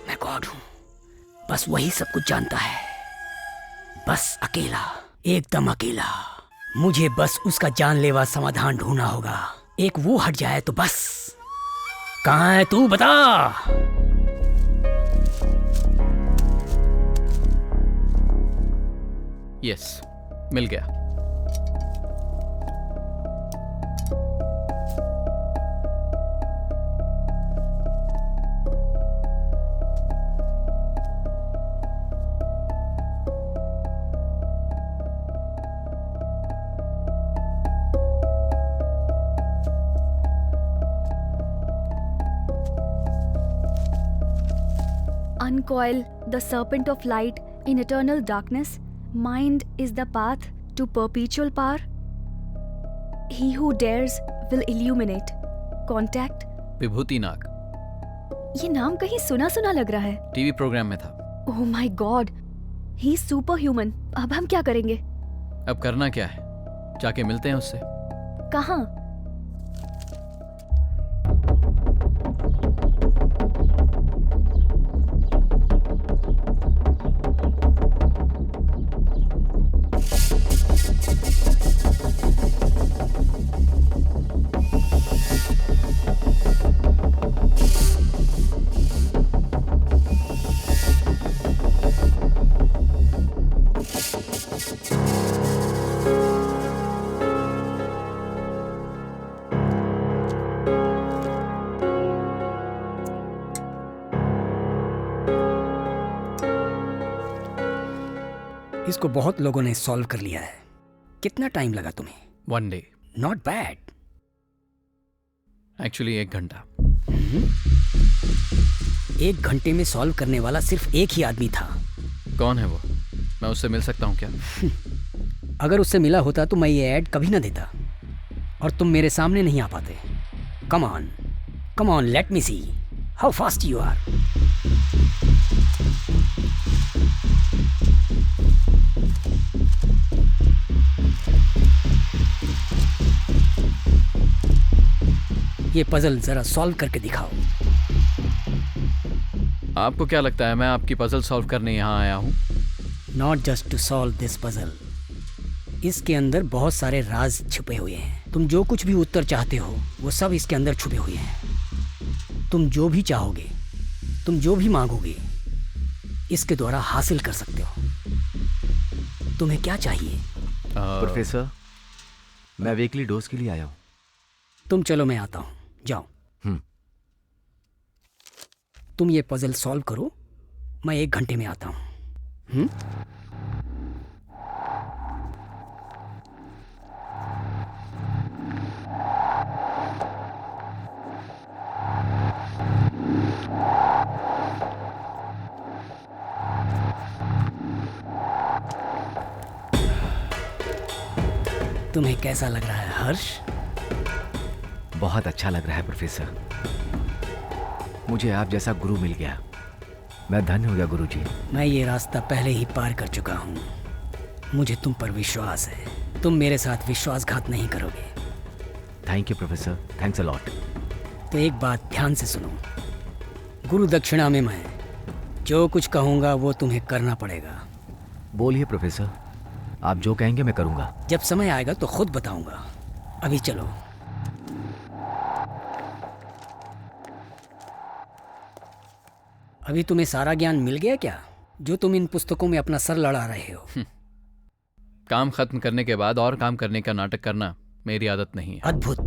मैं गॉड हूं, बस वही सब कुछ जानता है। बस अकेला, एकदम अकेला। मुझे बस उसका जानलेवा समाधान ढूंढना होगा। एक वो हट जाए तो बस। कहाँ है तू, बता। यस, मिल गया। Uncoil the serpent of light in eternal darkness. Mind is the path to perpetual power. He who dares will illuminate. Contact. विभूति नाग। ये नाम कहीं सुना सुना लग रहा है। टीवी प्रोग्राम में था। Oh my God, he is superhuman. अब हम क्या करेंगे? अब करना क्या है? जाके मिलते हैं उससे। कहाँ? इसको बहुत लोगों ने सॉल्व कर लिया है। कितना टाइम लगा तुम्हें? 1 डे। Not bad. एक्चुअली 1 घंटा। 1 घंटे में सॉल्व करने वाला सिर्फ एक ही आदमी था। कौन है वो? मैं उससे मिल सकता हूँ क्या? अगर उससे मिला होता तो मैं ये ऐड कभी ना देता और तुम मेरे सामने नहीं आ पाते। Come on, let me see how fast you are. ये पजल जरा सॉल्व करके दिखाओ। आपको क्या लगता है मैं आपकी पजल सॉल्व करने यहाँ आया हूँ? Not just to solve this puzzle. इसके अंदर बहुत सारे राज छुपे हुए हैं। तुम जो कुछ भी उत्तर चाहते हो वो सब इसके अंदर छुपे हुए हैं। तुम जो भी चाहोगे, तुम जो भी मांगोगे, इसके द्वारा हासिल कर सकते हो। तुम्हें क्या चाहिए? प्रोफेसर, मैं वीकली डोज के लिए आया हूँ। तुम चलो, मैं आता हूँ। जाओ। तुम ये पजल सॉल्व करो, मैं 1 घंटे में आता हूँ। तुम्हें कैसा लग रहा है हर्ष? बहुत अच्छा लग रहा है प्रोफेसर। मुझे आप जैसा गुरु मिल गया। मैं धन्य हो गया गुरुजी। मैं ये रास्ता पहले ही पार कर चुका हूँ। मुझे तुम पर विश्वास है। तुम मेरे साथ विश्वासघात नहीं करोगे। Thank you professor, thanks a lot. तो एक बात ध्यान से सुनो। गुरु दक्षिणा में मैं जो कुछ कहूँगा वो तुम्हें करना पड़ेगा। बोलिए प्रोफेसर, आप जो कहेंगे मैं करूँगा। जब समय आएगा तो खुद बताऊँगा। अभी चलो। अभी तुम्हें सारा ज्ञान मिल गया क्या, जो तुम इन पुस्तकों में अपना सर लड़ा रहे हो? काम खत्म करने के बाद और काम करने का नाटक करना मेरी आदत नहीं है। अद्भुत।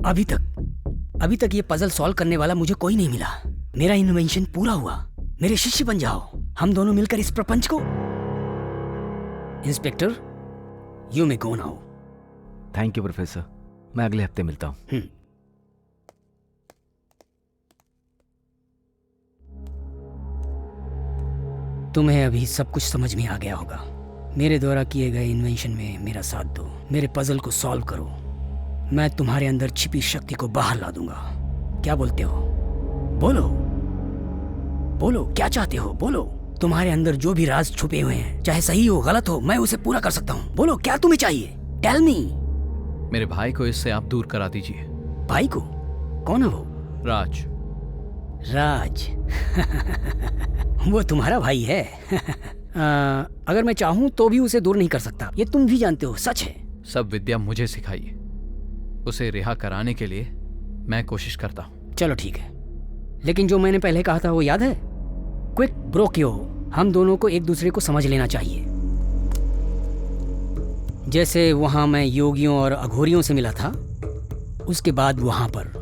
अभी तक ये पजल सॉल्व करने वाला मुझे कोई नहीं मिला। मेरा इन्वेंशन पूरा हुआ। मेरे शिष्य बन जाओ। हम दोनों मिलकर इस प्रपंच को। Inspector, you may go now. Thank you professor, मैं अगले हफ्ते मिलता हूँ। तुम्हें अभी सब कुछ समझ में आ गया होगा। मेरे द्वारा किए गए इन्वेंशन में मेरा साथ दो। मेरे पजल को सॉल्व करो। मैं तुम्हारे अंदर छिपी शक्ति को बाहर ला दूंगा। क्या बोलते हो? बोलो, क्या चाहते हो? बोलो। तुम्हारे अंदर जो भी राज छुपे हुए हैं, चाहे सही हो गलत हो, मैं उसे पूरा कर सकता हूँ। बोलो, क्या तुम्हें चाहिए? Tell me. मेरे भाई को इससे आप दूर करा दीजिए। भाई को? कौन है वो? राज। वो तुम्हारा भाई है। अगर मैं चाहूं तो भी उसे दूर नहीं कर सकता। ये तुम भी जानते हो, सच है। सब विद्या मुझे सिखाइए। उसे रिहा कराने के लिए मैं कोशिश करता हूँ। चलो ठीक है, लेकिन जो मैंने पहले कहा था वो याद है? क्विक ब्रोक्यो। हम दोनों को एक दूसरे को समझ लेना चाहिए। जैसे वहां मैं योगियों और अघोरियों से मिला था, उसके बाद वहां पर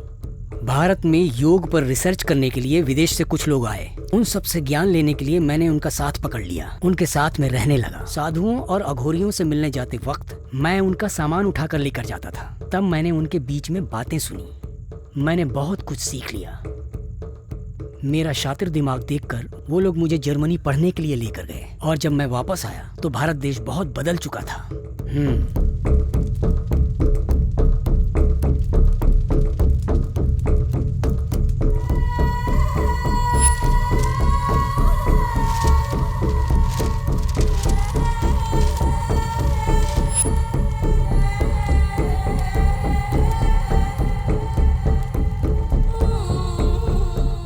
भारत में योग पर रिसर्च करने के लिए विदेश से कुछ लोग आए। उन सब से ज्ञान लेने के लिए मैंने उनका साथ पकड़ लिया। उनके साथ में रहने लगा। साधुओं और अघोरियों से मिलने जाते वक्त मैं उनका सामान उठाकर लेकर जाता था। तब मैंने उनके बीच में बातें सुनी। मैंने बहुत कुछ सीख लिया। मेरा शातिर दिमाग देखकर वो लोग मुझे जर्मनी पढ़ने के लिए लेकर गए, और जब मैं वापस आया तो भारत देश बहुत बदल चुका था।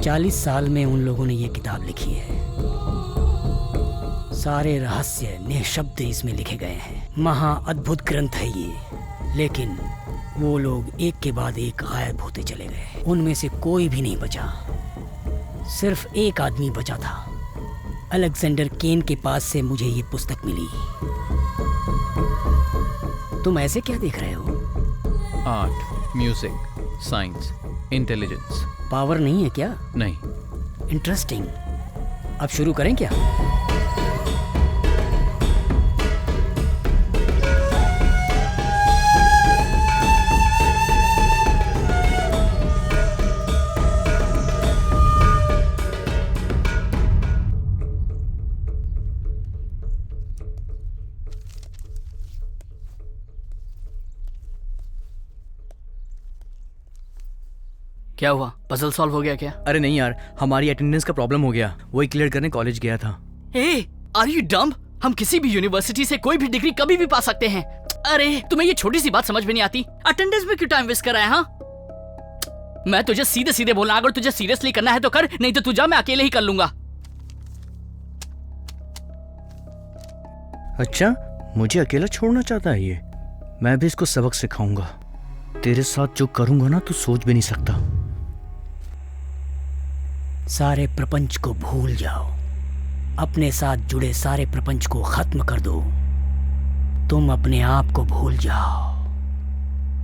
40 साल में उन लोगों ने ये किताब लिखी है। सारे रहस्य निःशब्द इसमें लिखे गए हैं। महा अद्भुत ग्रंथ है ये। लेकिन वो लोग एक के बाद एक गायब होते चले गए। उनमें से कोई भी नहीं बचा। सिर्फ एक आदमी बचा था। अलेक्जेंडर केन के पास से मुझे ये पुस्तक मिली। तुम ऐसे क्या देख रहे हो? Art, music, science, intelligence. Power नहीं है क्या? नहीं। इंटरेस्टिंग। अब शुरू करें क्या? क्या हुआ, पजल सॉल्व हो गया क्या? अरे नहीं यार, हमारी अटेंडेंस का प्रॉब्लम हो गया, वही क्लियर करने कॉलेज गया था। ए, आर यू डम्ब? हम किसी भी यूनिवर्सिटी से कोई भी डिग्री कभी भी पा सकते हैं। अरे तुम्हें ये छोटी सी बात समझ में नहीं आती? अटेंडेंस में क्यों टाइम वेस्ट कर रहा है? हाँ, मैं तुझे सीधे सीधे बोला, अगर तुझे सीरियसली करना है तो कर, नहीं तो तू जा, मैं अकेले ही कर लूंगा। अच्छा, मुझे अकेला छोड़ना चाहता है ये? मैं भी इसको सबक सिखाऊंगा। तेरे साथ जो करूंगा ना, तू सोच भी नहीं सकता। सारे प्रपंच को भूल जाओ, अपने साथ जुड़े सारे प्रपंच को खत्म कर दो। तुम अपने आप को भूल जाओ,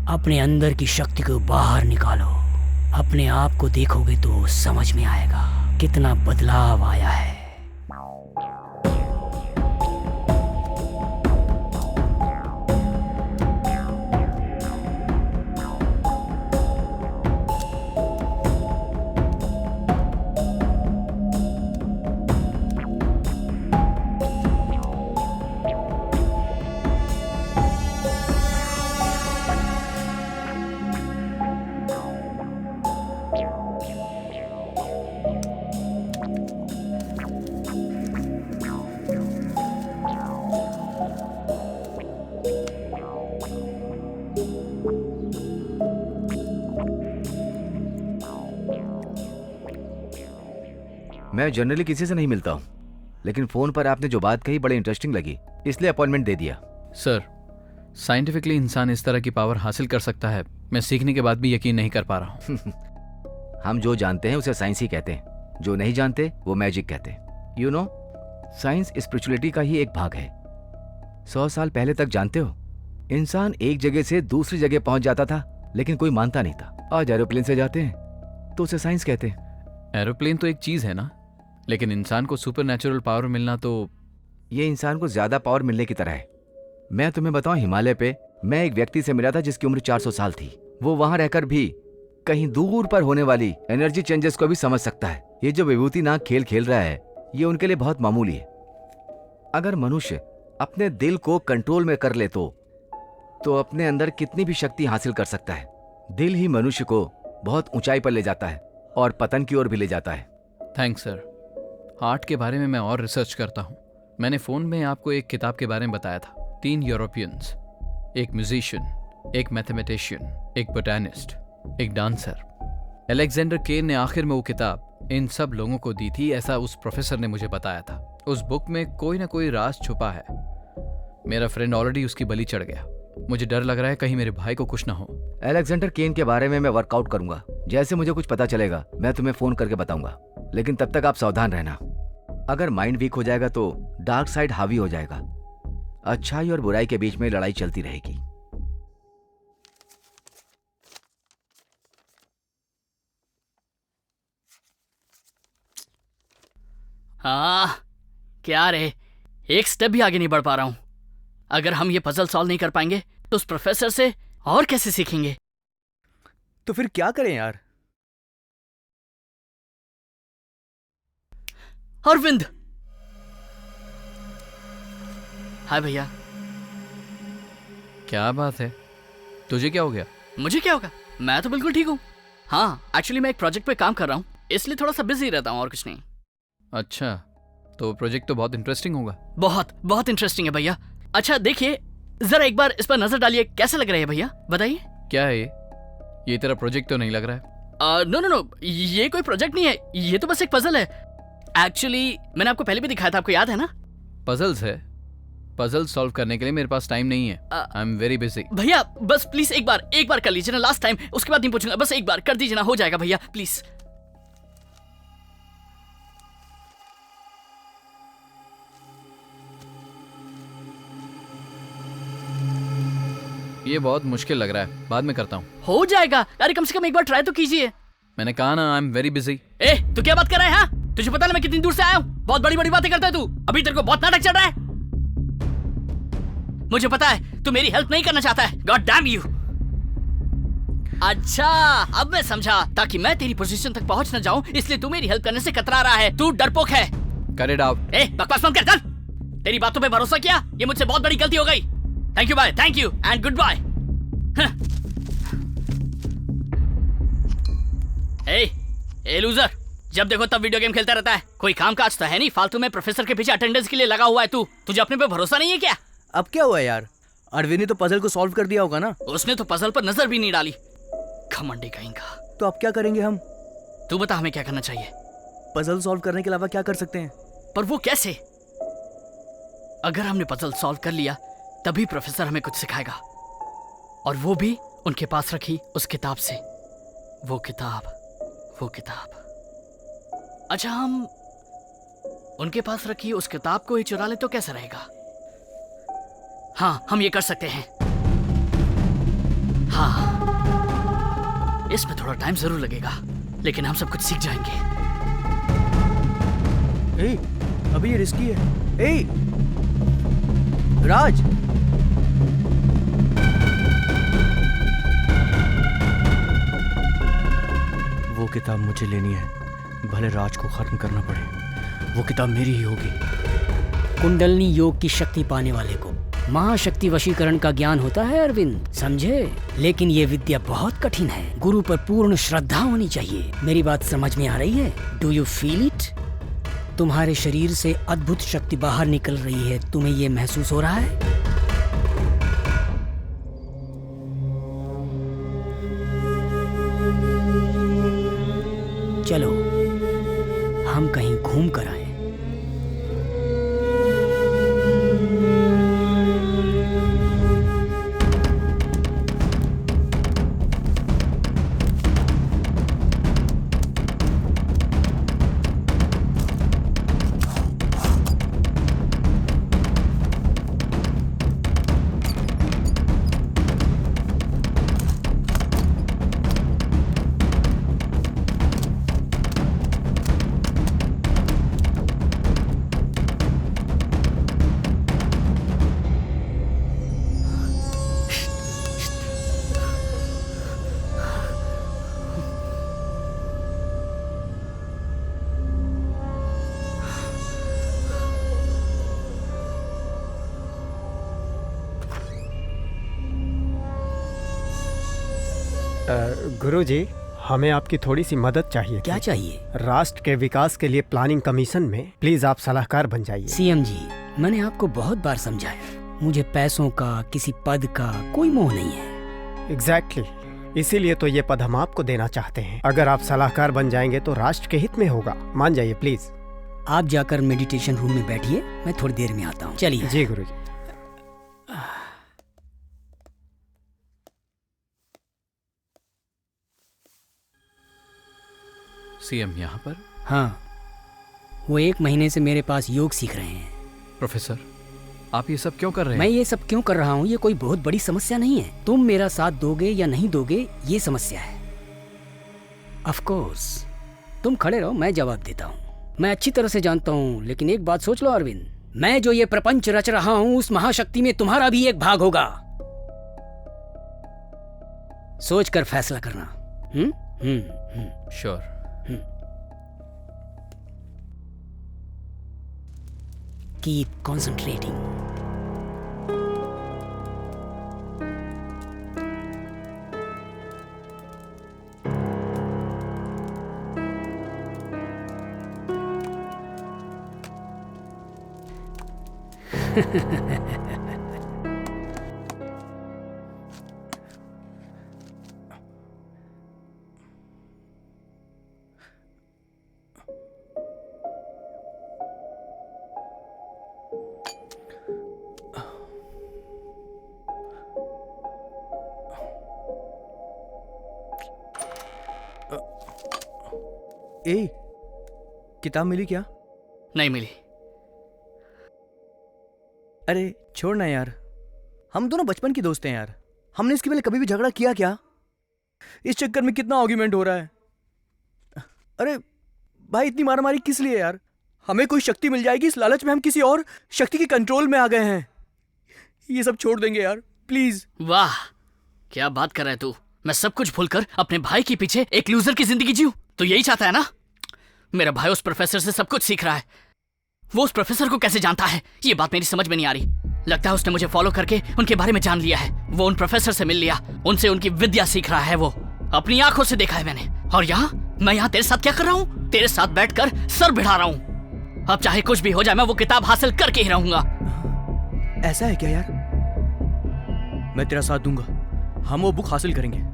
अपने अंदर की शक्ति को बाहर निकालो। अपने आप को देखोगे तो समझ में आएगा कितना बदलाव आया है। मैं जनरली किसी से नहीं मिलता हूँ, लेकिन फोन पर आपने जो बात कही बड़ी इंटरेस्टिंग लगी, इसलिए अपॉइंटमेंट दे दिया। सर, साइंटिफिकली इंसान इस तरह की पावर हासिल कर सकता है, मैं सीखने के बाद भी यकीन नहीं कर पा रहा हूँ। हम जो जानते हैं उसे साइंस ही कहते हैं, जो नहीं जानते वो मैजिक कहते हैं। यू नो, साइंस स्पिरिचुअलिटी का ही एक भाग है। 100 साल पहले तक जानते हो, इंसान एक जगह से दूसरी जगह पहुंच जाता था, लेकिन कोई मानता नहीं था। आज एरोप्लेन से जाते हैं तो उसे साइंस कहते हैं। एरोप्लेन तो एक चीज है ना, लेकिन इंसान को सुपर नेचुरल पावर मिलना तो ये इंसान को ज्यादा पावर मिलने की तरह है। मैं तुम्हें बताऊं, हिमालय पे मैं एक व्यक्ति से मिला था जिसकी उम्र 400 साल थी। वो वहां रहकर भी कहीं दूर पर होने वाली एनर्जी चेंजेस को भी समझ सकता है। ये जो विभूति नाग खेल खेल रहा है, ये उनके लिए बहुत मामूली है। अगर मनुष्य अपने दिल को कंट्रोल में कर ले तो अपने अंदर कितनी भी शक्ति हासिल कर सकता है। दिल ही मनुष्य को बहुत ऊंचाई पर ले जाता है और पतन की ओर भी ले जाता है। Thanks sir. आर्ट के बारे में मैं और रिसर्च करता हूँ। मैंने फ़ोन में आपको एक किताब के बारे में बताया था। 3 यूरोपियंस, एक म्यूजिशियन, एक मैथमेटिशियन, एक बोटैनिस्ट, एक डांसर। अलेक्जेंडर केन ने आखिर में वो किताब इन सब लोगों को दी थी, ऐसा उस प्रोफेसर ने मुझे बताया था। उस बुक में कोई ना कोई राज छुपा है। मेरा फ्रेंड ऑलरेडी उसकी बलि चढ़ गया। मुझे डर लग रहा है कहीं मेरे भाई को कुछ ना हो। अलेक्जेंडर केन के बारे में मैं वर्कआउट करूंगा। जैसे मुझे कुछ पता चलेगा मैं तुम्हें फोन करके बताऊंगा, लेकिन तब तक आप सावधान रहना। अगर माइंड वीक हो जाएगा तो डार्क साइड हावी हो जाएगा। अच्छाई और बुराई के बीच में लड़ाई चलती रहेगी। हाँ, क्या रे, एक स्टेप भी आगे नहीं बढ़ पा रहा हूं। अगर हम ये पजल सॉल्व नहीं कर पाएंगे तो उस प्रोफेसर से और कैसे सीखेंगे? तो फिर क्या करें यार? अरविंद! हाय भैया। क्या बात है, तुझे क्या हो गया? मुझे क्या होगा, मैं तो बिल्कुल ठीक हूँ। हाँ, एक्चुअली मैं एक प्रोजेक्ट पे काम कर रहा हूँ, इसलिए थोड़ा सा बिजी रहता हूँ और कुछ नहीं। अच्छा, तो प्रोजेक्ट तो बहुत इंटरेस्टिंग होगा। बहुत बहुत इंटरेस्टिंग है भैया। अच्छा देखिए, जरा एक बार इस पर नजर डालिए, कैसे लग रहा है भैया, बताइए। क्या है ये तेरा प्रोजेक्ट तो नहीं लग रहा है। नो नो नो, ये कोई प्रोजेक्ट नहीं है, ये तो बस एक पजल है। एक्चुअली मैंने आपको पहले भी दिखाया था, आपको याद है ना? पजल्स है? पजल सॉल्व करने के लिए मेरे पास टाइम नहीं है। I am very busy. भैया बस प्लीज एक बार कर लीजिए ना, लास्ट टाइम, उसके बाद नहीं पूछूंगा, बस एक बार कर दीजिए ना, हो जाएगा भैया प्लीज। ये बहुत मुश्किल लग रहा है, बाद में करता हूँ। हो जाएगा, अरे कम से कम एक बार ट्राई तो कीजिए। मैंने कहा ना, आई एम वेरी बिजी। ए, तू क्या बात कर रहा है? हाँ, तुझे पता ना मैं कितनी दूर से आया हूँ? बहुत बड़ी बड़ी बातें करता है तू। अभी तेरे को बहुत नाटक चल रहा है। मुझे पता है तू मेरी हेल्प नहीं करना चाहता है। God damn you. अच्छा, अब मैं समझा, ताकि मैं तेरी पोजीशन तक पहुंच न जाऊं, इसलिए तू मेरी हेल्प करने से कतरा रहा है। तू डरपोक है। Cut it out। ए, बकवास बंद कर, चल। तेरी बातों पे भरोसा किया, ये मुझसे बहुत बड़ी गलती हो गई। Thank you, bye, thank you and goodbye. A loser, जब देखो तब वीडियो गेम खेलता रहता है। कोई काम काज तो है नहीं, फालतू में प्रोफेसर के पीछे अटेंडेंस के लिए लगा हुआ है तू। तुझे अपने पे भरोसा नहीं है क्या? अब क्या हुआ यार, अरविंद ने तो पजल को सॉल्व कर दिया होगा ना। उसने तो पजल पर नजर भी नहीं डाली, घमंडी कहीं का। तो अब क्या करेंगे हम? तू बता हमें क्या करना चाहिए। पजल सॉल्व करने के अलावा क्या कर सकते हैं? पर वो कैसे? अगर हमने पजल सॉल्व कर लिया तभी प्रोफेसर हमें कुछ सिखाएगा, और वो भी उनके पास रखी उस किताब से। वो किताब अच्छा, हम उनके पास रखी उस किताब को ही चुरा ले तो कैसा रहेगा? हाँ, हम ये कर सकते हैं। हाँ, इसमें थोड़ा टाइम जरूर लगेगा, लेकिन हम सब कुछ सीख जाएंगे। अभी ये रिस्की है। राज, वो किताब मुझे लेनी है, भले राज को खत्म करना पड़े। वो किताब मेरी ही होगी। कुंडलनी योग की शक्ति पाने वाले को महाशक्ति वशीकरण का ज्ञान होता है अरविंद, समझे? लेकिन ये विद्या बहुत कठिन है, गुरु पर पूर्ण श्रद्धा होनी चाहिए। मेरी बात समझ में आ रही है? Do you feel it? तुम्हारे शरीर से अद्भुत शक्ति बाहर निकल रही है, तुम्हें ये महसूस हो रहा है? चलो हम कहीं घूम कर आए। गुरुजी, हमें आपकी थोड़ी सी मदद चाहिए। क्या चाहिए? राष्ट्र के विकास के लिए प्लानिंग कमीशन में प्लीज आप सलाहकार बन जाइए। सीएम जी, मैंने आपको बहुत बार समझाया, मुझे पैसों का, किसी पद का कोई मोह नहीं है। एग्जैक्टली, इसीलिए तो ये पद हम आपको देना चाहते हैं। अगर आप सलाहकार बन जाएंगे तो राष्ट्र के हित में होगा, मान जाइए प्लीज। आप जाकर मेडिटेशन रूम में बैठिए, मैं थोड़ी देर में आता हूँ। चलिए। जी गुरुजी। सीएम यहाँ पर? हाँ, वो 1 महीने से मेरे पास योग सीख रहे हैं। प्रोफेसर, आप ये सब क्यों कर रहे हैं? मैं ये सब क्यों कर रहा हूँ ये कोई बहुत बड़ी समस्या नहीं है। तुम मेरा साथ दोगे या नहीं दोगे ये समस्या है। ऑफ कोर्स, तुम खड़े रहो, मैं जवाब देता हूँ। मैं अच्छी तरह से जानता हूँ, लेकिन एक बात सोच लो अरविंद, मैं जो ये प्रपंच रच रहा हूँ उस महाशक्ति में तुम्हारा भी एक भाग होगा। सोच कर फैसला करना। श्योर। Keep concentrating. किताब मिली क्या? नहीं मिली। अरे छोड़ ना यार, हम दोनों बचपन के दोस्त हैं यार। हमने इसके पहले कभी भी झगड़ा किया क्या? इस चक्कर में कितना आर्ग्यूमेंट हो रहा है। अरे भाई, इतनी मारामारी किस लिए यार? हमें कोई शक्ति मिल जाएगी, इस लालच में हम किसी और शक्ति के कंट्रोल में आ गए हैं। ये सब छोड़ देंगे यार, प्लीज। वाह, क्या बात कर रहा है तू? मैं सब कुछ भूलकर अपने भाई के पीछे एक लूजर की जिंदगी जीऊं? तो यही चाहता है ना? मेरा भाई उस प्रोफेसर से सब कुछ सीख रहा है। वो उस प्रोफेसर को कैसे जानता है, ये बात मेरी समझ में नहीं आ रही। लगता है उसने मुझे फॉलो करके उनके बारे में जान लिया है। वो उन प्रोफेसर से मिल लिया, उनसे उनकी विद्या सीख रहा है। वो अपनी आंखों से देखा है मैंने। और यहाँ मैं यहाँ तेरे साथ क्या कर रहा हूँ? तेरे साथ बैठकर सर भिड़ा रहा हूँ। अब चाहे कुछ भी हो जाए, मैं वो किताब हासिल करके ही रहूंगा। ऐसा है क्या यार? मैं तेरा साथ दूंगा, हम वो बुक हासिल करेंगे।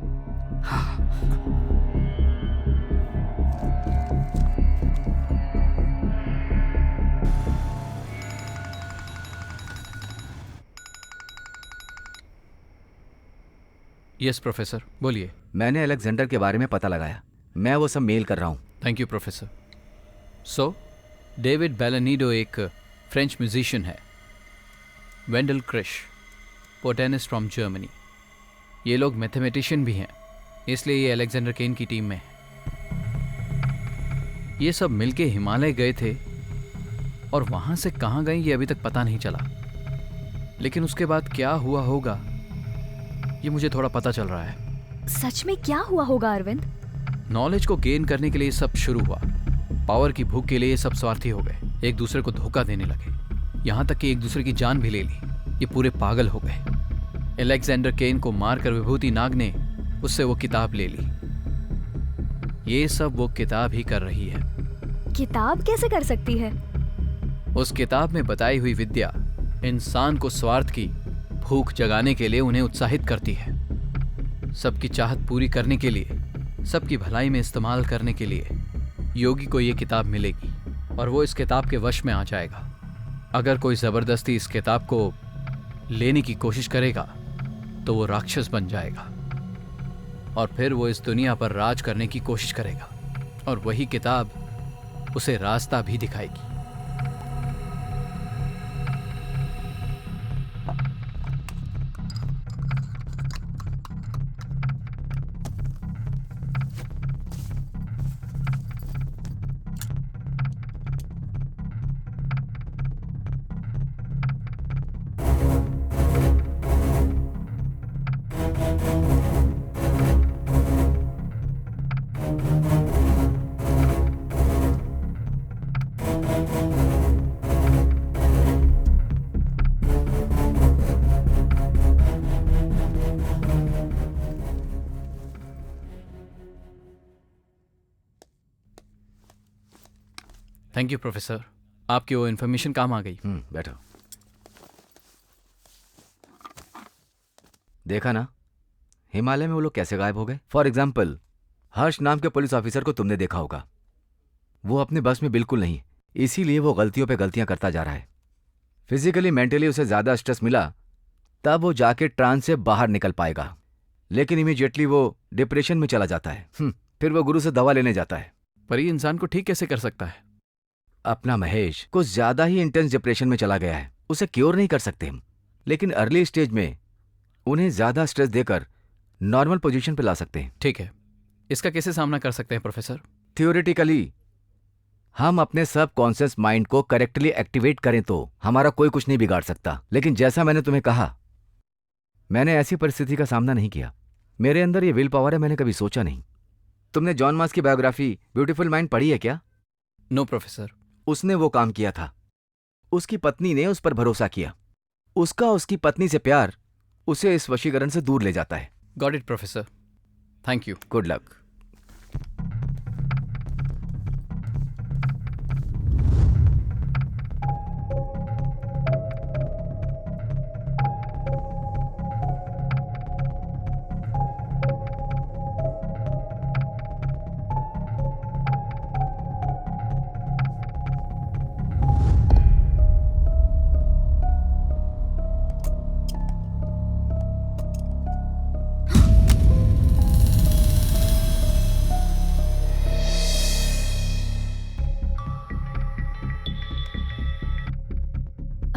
यस प्रोफेसर, बोलिए। मैंने अलेक्जेंडर के बारे में पता लगाया, मैं वो सब मेल कर रहा हूँ। Thank you professor. So David बेलानिडो एक फ्रेंच म्यूजिशियन है, वेंडल क्रिश पोटेनिस्ट फ्रॉम जर्मनी, ये लोग मैथमेटिशियन भी हैं, इसलिए ये अलेक्जेंडर केन की टीम में है। ये सब मिलके हिमालय गए थे और वहां से कहाँ गए ये अभी तक पता नहीं चला, लेकिन उसके बाद क्या हुआ होगा ये मुझे थोड़ा पता चल रहा है। सच में क्या हुआ होगा अरविंद? नॉलेज को गेन करने के लिए सब शुरू हुआ, पावर की भूख के लिए ये सब स्वार्थी हो गए, एक दूसरे को धोखा देने लगे, यहां तक कि एक दूसरे की जान भी ले ली। ये पूरे पागल हो गए। अलेक्जेंडर केन को मारकर विभूति नाग ने उससे वो किताब ले ली। ये सब वो किताब ही कर रही है। किताब कैसे कर सकती है? उस किताब में बताई हुई विद्या इंसान को स्वार्थ की भूख जगाने के लिए उन्हें उत्साहित करती है, सबकी चाहत पूरी करने के लिए, सबकी भलाई में इस्तेमाल करने के लिए योगी को ये किताब मिलेगी और वो इस किताब के वश में आ जाएगा। अगर कोई जबरदस्ती इस किताब को लेने की कोशिश करेगा तो वो राक्षस बन जाएगा और फिर वो इस दुनिया पर राज करने की कोशिश करेगा और वही किताब उसे रास्ता भी दिखाएगी। थैंक यू प्रोफेसर, आपकी वो इन्फॉर्मेशन काम आ गई। बैठो। देखा ना हिमालय में वो लोग कैसे गायब हो गए। फॉर एग्जाम्पल हर्ष नाम के पुलिस ऑफिसर को तुमने देखा होगा, वो अपने बस में बिल्कुल नहीं, इसीलिए वो गलतियों पे गलतियां करता जा रहा है। फिजिकली मेंटली उसे ज्यादा स्ट्रेस मिला तब वो जाके ट्रांस से बाहर निकल पाएगा, लेकिन इमीडिएटली वो डिप्रेशन में चला जाता है। फिर वो गुरु से दवा लेने जाता है। पर ये इंसान को ठीक कैसे कर सकता है? अपना महेश कुछ ज्यादा ही इंटेंस डिप्रेशन में चला गया है, उसे क्योर नहीं कर सकते हम, लेकिन अर्ली स्टेज में उन्हें ज्यादा स्ट्रेस देकर नॉर्मल पोजीशन पे ला सकते हैं। ठीक है, इसका कैसे सामना कर सकते हैं प्रोफेसर? थियोरेटिकली हम अपने सब कॉन्शियस माइंड को करेक्टली एक्टिवेट करें तो हमारा कोई कुछ नहीं बिगाड़ सकता। लेकिन जैसा मैंने तुम्हें कहा, मैंने ऐसी परिस्थिति का सामना नहीं किया। मेरे अंदर ये विल पावर है, मैंने कभी सोचा नहीं। तुमने जॉन मास की बायोग्राफी ब्यूटीफुल माइंड पढ़ी है क्या? No professor. उसने वो काम किया था, उसकी पत्नी ने उस पर भरोसा किया, उसकी पत्नी से प्यार उसे इस वशीकरण से दूर ले जाता है। Got it professor, thank you, good luck.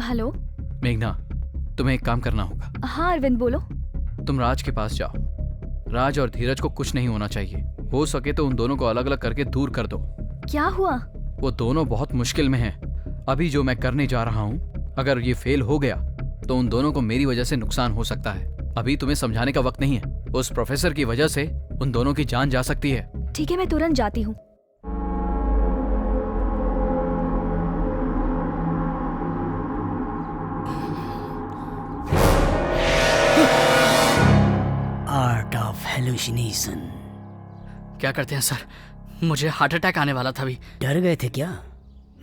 Hello मेघना, तुम्हें एक काम करना होगा। हाँ अरविंद बोलो। तुम राज के पास जाओ। राज और धीरज को कुछ नहीं होना चाहिए, हो सके तो उन दोनों को अलग अलग करके दूर कर दो। क्या हुआ? वो दोनों बहुत मुश्किल में हैं। अभी जो मैं करने जा रहा हूँ, अगर ये फेल हो गया तो उन दोनों को मेरी वजह से नुकसान हो सकता है। अभी तुम्हें समझाने का वक्त नहीं है। उस प्रोफेसर की वजह से उन दोनों की जान जा सकती है। ठीक है, मैं तुरंत जाती हूँ। Art of hallucination. क्या करते हैं सर? मुझे हार्ट अटैक आने वाला था अभी। डर गए थे क्या?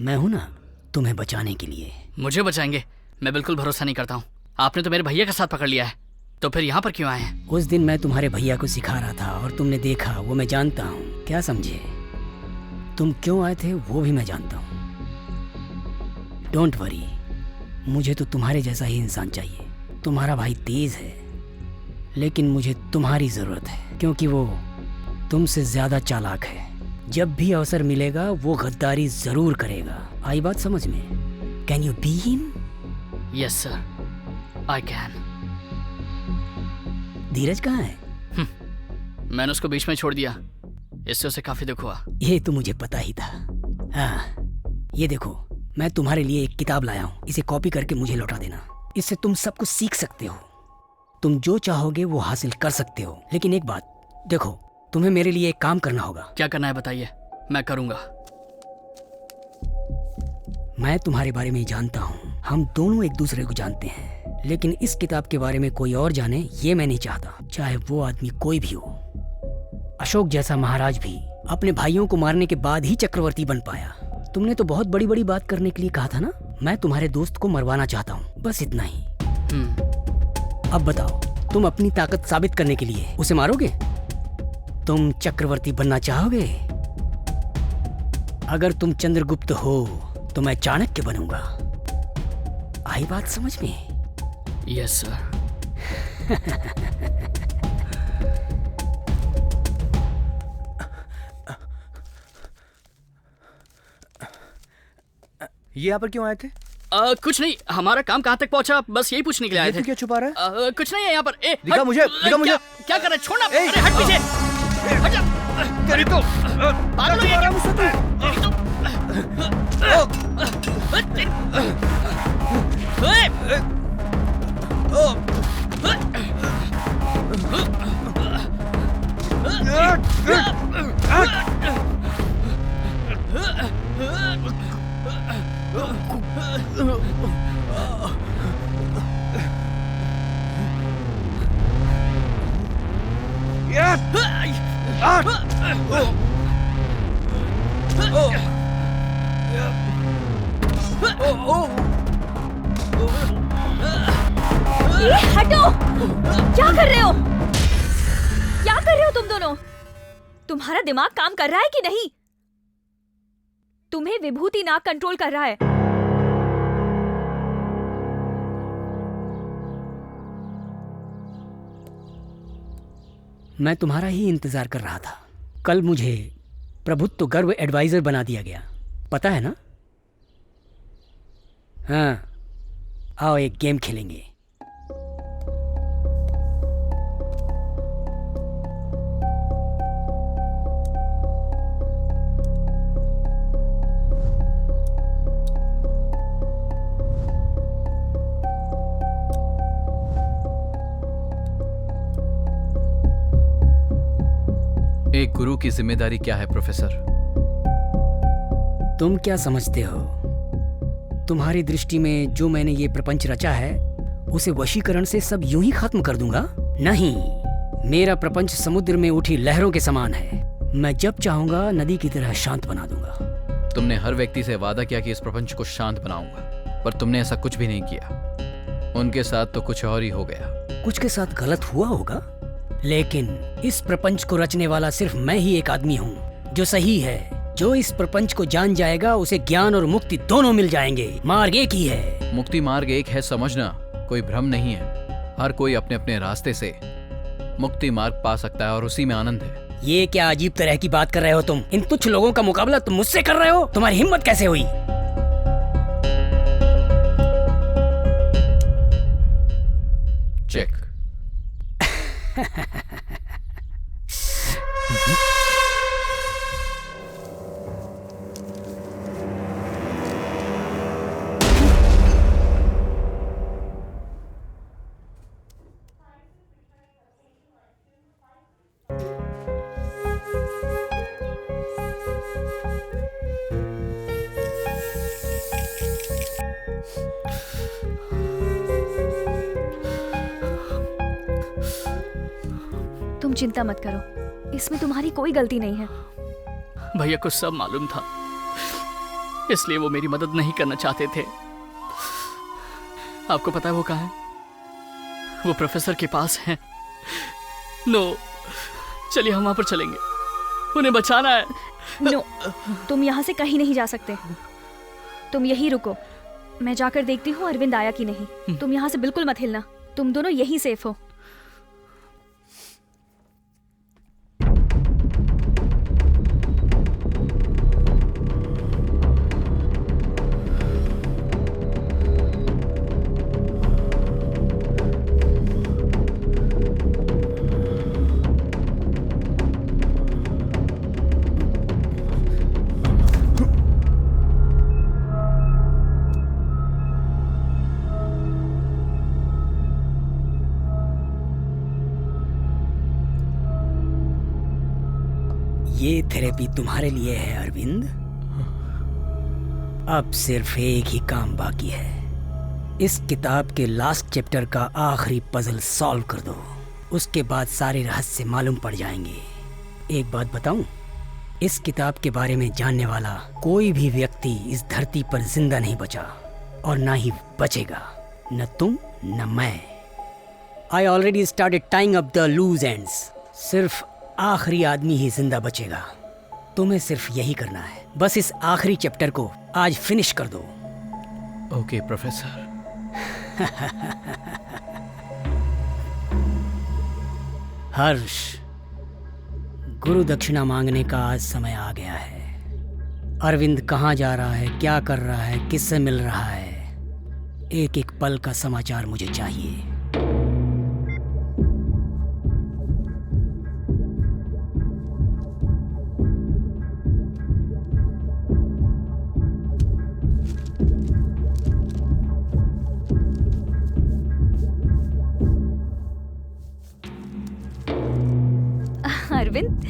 मैं हूं ना तुम्हें बचाने के लिए। मुझे बचाएंगे? मैं बिल्कुल भरोसा नहीं करता हूँ। आपने तो मेरे भैया का साथ पकड़ लिया है, तो फिर यहाँ पर क्यों आए हैं? उस दिन मैं तुम्हारे भैया को सिखा रहा था और तुमने देखा, वो मैं जानता हूँ। क्या समझे? तुम क्यों आए थे वो भी मैं जानता हूँ। डोंट वरी, मुझे तो तुम्हारे जैसा ही इंसान चाहिए। तुम्हारा भाई तेज है, लेकिन मुझे तुम्हारी जरूरत है, क्योंकि वो तुमसे ज्यादा चालाक है। जब भी अवसर मिलेगा वो गद्दारी जरूर करेगा। आई बात समझ में? Can you be him? Yes sir, I can. Dheeraj कहाँ है? मैंने उसको बीच में छोड़ दिया, इससे उसे काफी दुख हुआ। ये तो मुझे पता ही था। हाँ, ये देखो, मैं तुम्हारे लिए एक किताब लाया हूँ। इसे कॉपी करके मुझे लौटा देना। इससे तुम सब कुछ सीख सकते हो। तुम जो चाहोगे वो हासिल कर सकते हो। लेकिन एक बात देखो, तुम्हें मेरे लिए एक काम करना होगा। क्या करना है बताइए, मैं करूंगा। मैं तुम्हारे बारे में जानता हूँ, हम दोनों एक दूसरे को जानते हैं, लेकिन इस किताब के बारे में कोई और जाने ये मैं नहीं चाहता, चाहे वो आदमी कोई भी हो। अशोक जैसा महाराज भी अपने भाइयों को मारने के बाद ही चक्रवर्ती बन पाया। तुमने तो बहुत बड़ी बड़ी बात करने के लिए कहा था ना। मैं तुम्हारे दोस्त को मरवाना चाहता हूँ, बस इतना ही। अब बताओ, तुम अपनी ताकत साबित करने के लिए उसे मारोगे? तुम चक्रवर्ती बनना चाहोगे? अगर तुम चंद्रगुप्त हो तो मैं चाणक्य बनूंगा। आई बात समझ में? Yes sir. ये यहाँ पर क्यों आए थे? कुछ नहीं, हमारा काम कहाँ तक पहुँचा बस यही पूछने के लिए आए थे। क्या छुपा रहा है? कुछ नहीं है यहाँ पर। दिखा मुझे, दिखा मुझे। क्या कर रहे? छोड़ना। अरे हट पीछे। हट जा। तेरी तो पागल हो गया क्या? तेरी तो हटो! क्या कर रहे हो? क्या कर रहे हो तुम दोनों? तुम्हारा दिमाग काम कर रहा है कि नहीं? तुम्हें विभूति नाग कंट्रोल कर रहा है। मैं तुम्हारा ही इंतजार कर रहा था। कल मुझे प्रभुत्व गर्व एडवाइजर बना दिया गया, पता है ना? हाँ, आओ एक गेम खेलेंगे। एक गुरु की जिम्मेदारी क्या है प्रोफेसर? तुम क्या समझते हो? तुम्हारी दृष्टि में जो मैंने ये प्रपंच रचा है उसे वशीकरण से सब यूं ही खत्म कर दूंगा? नहीं, मेरा प्रपंच समुद्र में उठी लहरों के समान है। मैं जब चाहूंगा नदी की तरह शांत बना दूंगा। तुमने हर व्यक्ति से वादा किया कि इस प्रपंच को शांत बनाऊंगा, पर तुमने ऐसा कुछ भी नहीं किया। उनके साथ तो कुछ और ही हो गया। कुछ के साथ गलत हुआ होगा, लेकिन इस प्रपंच को रचने वाला सिर्फ मैं ही एक आदमी हूँ जो सही है। जो इस प्रपंच को जान जाएगा उसे ज्ञान और मुक्ति दोनों मिल जाएंगे। मार्ग एक ही है। मुक्ति मार्ग एक है, समझना कोई भ्रम नहीं है। हर कोई अपने अपने रास्ते से मुक्ति मार्ग पा सकता है और उसी में आनंद है। ये क्या अजीब तरह की बात कर रहे हो तुम? इन तुच्छ लोगों का मुकाबला तुम मुझसे कर रहे हो? तुम्हारी हिम्मत कैसे हुई? चेक। तुम चिंता मत करो, इसमें तुम्हारी कोई गलती नहीं है। भैया को सब मालूम था, इसलिए वो मेरी मदद नहीं करना चाहते थे। आपको पता है वो कहाँ है? वो प्रोफेसर के पास है। नो, चलिए हम वहां पर चलेंगे, उन्हें बचाना है। नो, तुम यहाँ से कहीं नहीं जा सकते। तुम यहीं रुको, मैं जाकर देखती हूँ अरविंद आया कि नहीं। तुम यहाँ से बिल्कुल मत हिलना, तुम दोनों यहीं सेफ हो। ये थेरेपी तुम्हारे लिए है अरविंद। अब सिर्फ एक ही काम बाकी है, इस किताब के लास्ट चैप्टर का आखिरी पजल सॉल्व कर दो, उसके बाद सारे रहस्य मालूम पड़ जाएंगे। एक बात बताऊं, इस किताब के बारे में जानने वाला कोई भी व्यक्ति इस धरती पर जिंदा नहीं बचा और ना ही बचेगा, न तुम न मैं। I already started tying up the loose ends. सिर्फ आखिरी आदमी ही जिंदा बचेगा। तुम्हें सिर्फ यही करना है, बस इस आखिरी चैप्टर को आज फिनिश कर दो। Okay professor. हर्ष, गुरु दक्षिणा मांगने का आज समय आ गया है। अरविंद कहाँ जा रहा है, क्या कर रहा है, किससे मिल रहा है, एक एक पल का समाचार मुझे चाहिए। अरविंद,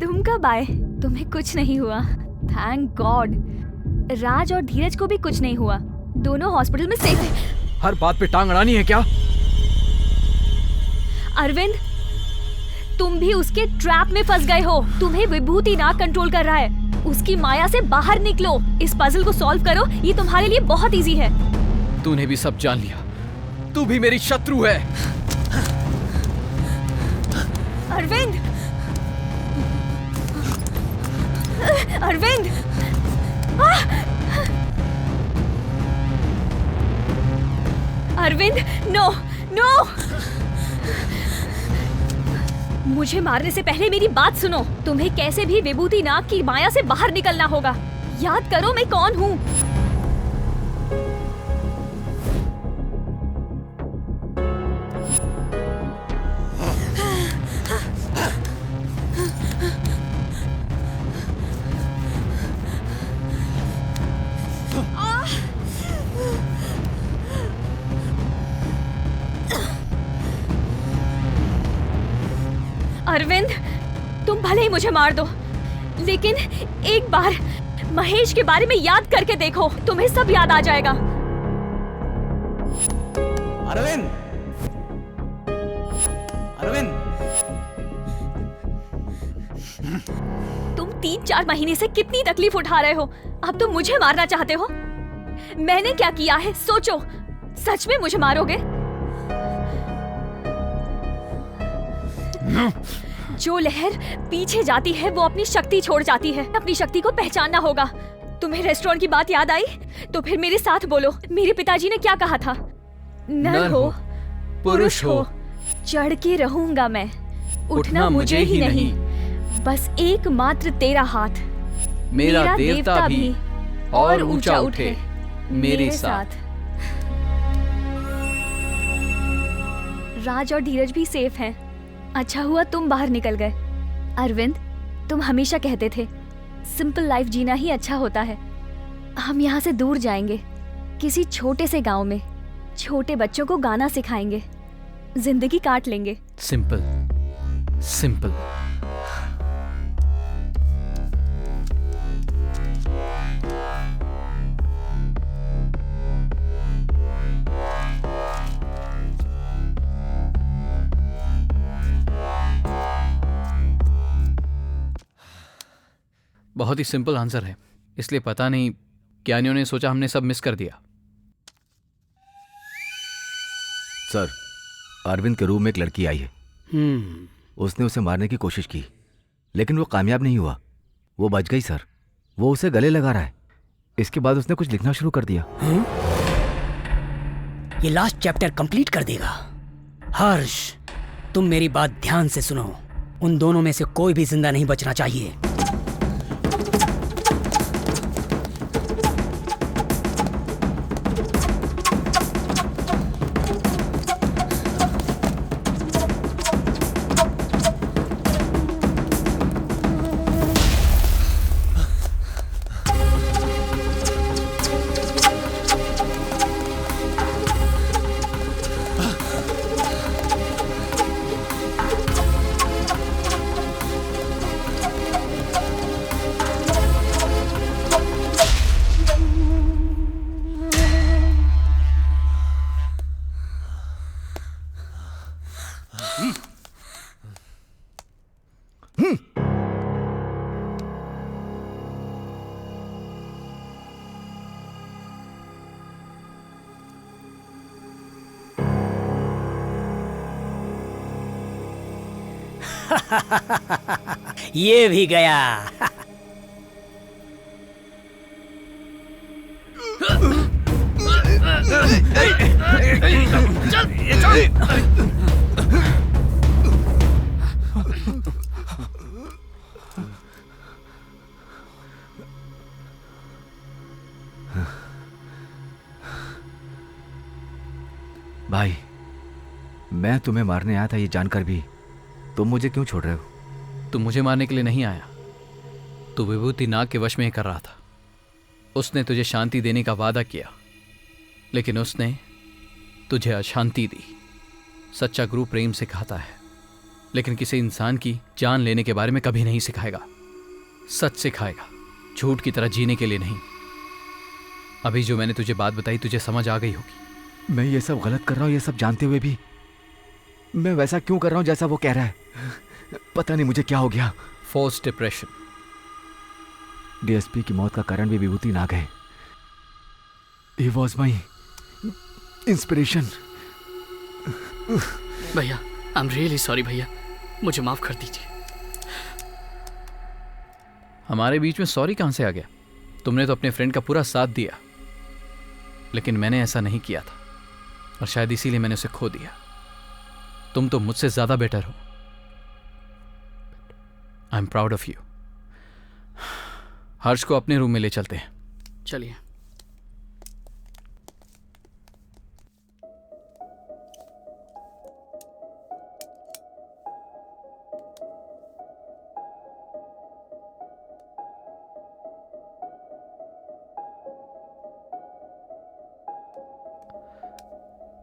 तुम कब आए? तुम्हें कुछ नहीं हुआ, थैंक गॉड। राज और धीरज को भी कुछ नहीं हुआ, दोनों हॉस्पिटल में सेफ हैं। हर बात पे टांग अड़ानी है क्या? अरविंद, तुम भी उसके ट्रैप में फंस गए हो। तुम्हें विभूति नाग कंट्रोल कर रहा है। उसकी माया से बाहर निकलो, इस पजल को सॉल्व करो, ये तुम्हारे लिए बहुत इजी है। तूने भी सब जान लिया, तू भी मेरी शत्रु है। अरविंद, अरविंद, अरविंद, नो नो, मुझे मारने से पहले मेरी बात सुनो। तुम्हें कैसे भी विभूति नाग की माया से बाहर निकलना होगा। याद करो मैं कौन हूँ। अरविंद, तुम भले ही मुझे मार दो, लेकिन एक बार महेश के बारे में याद करके देखो, तुम्हें सब याद आ जाएगा। अरविंद, अरविंद, तुम 3-4 महीने से कितनी तकलीफ उठा रहे हो, अब तुम मुझे मारना चाहते हो? मैंने क्या किया है सोचो, सच में मुझे मारोगे? जो लहर पीछे जाती है वो अपनी शक्ति छोड़ जाती है। अपनी शक्ति को पहचानना होगा। तुम्हें रेस्टोरेंट की बात याद आई? तो फिर मेरे साथ बोलो, मेरे पिताजी ने क्या कहा था? नर हो, पुरुष हो, चढ़ के रहूंगा मैं, उठना मुझे ही नहीं, बस एकमात्र तेरा हाथ, मेरा देवता भी और ऊंचा उठे मेरे साथ। राज और धीरज भी सेफ हैं। अच्छा हुआ तुम बाहर निकल गए। अरविंद, तुम हमेशा कहते थे सिंपल लाइफ जीना ही अच्छा होता है। हम यहाँ से दूर जाएंगे, किसी छोटे से गांव में छोटे बच्चों को गाना सिखाएंगे, जिंदगी काट लेंगे। Simple, simple. बहुत ही सिंपल आंसर है, इसलिए पता नहीं ज्ञानियों ने सोचा हमने सब मिस कर दिया। सर, अरविंद के रूम में एक लड़की आई है। उसने उसे मारने की कोशिश की, लेकिन वो कामयाब नहीं हुआ। वो बच गई सर। वो उसे गले लगा रहा है। इसके बाद उसने कुछ लिखना शुरू कर दिया। ये लास्ट चैप्टर कंप्लीट कर देगा। हर्ष, तुम मेरी बात ध्यान से सुनो। उन दोनों में से कोई भी जिंदा नहीं बचना चाहिए। ये भी गया। भाई, मैं तुम्हें मारने आया था ये जानकर भी तुम मुझे क्यों छोड़ रहे हो? तुम मुझे मारने के लिए नहीं आया। तू विभूति नाग के वश में ही कर रहा था। उसने तुझे शांति देने का वादा किया, लेकिन उसने तुझे अशांति दी। सच्चा गुरु प्रेम सिखाता है, लेकिन किसी इंसान की जान लेने के बारे में कभी नहीं सिखाएगा। सच सिखाएगा, झूठ की तरह जीने के लिए नहीं। अभी जो मैंने तुझे बात बताई तुझे समझ आ गई होगी। मैं ये सब गलत कर रहा हूँ, ये सब जानते हुए भी मैं वैसा क्यों कर रहा हूँ जैसा वो कह रहा है? पता नहीं मुझे क्या हो गया। Force depression. डीएसपी की मौत का कारण भी विभूति नाग है। He was my inspiration। भैया, आई एम रियली सॉरी भैया, मुझे माफ कर दीजिए। हमारे बीच में सॉरी कहां से आ गया? तुमने तो अपने फ्रेंड का पूरा साथ दिया, लेकिन मैंने ऐसा नहीं किया था और शायद इसीलिए मैंने उसे खो दिया। तुम तो मुझसे ज्यादा बेटर हो। I am proud of you. Harsh को अपने रूम में ले चलते हैं। चलिए।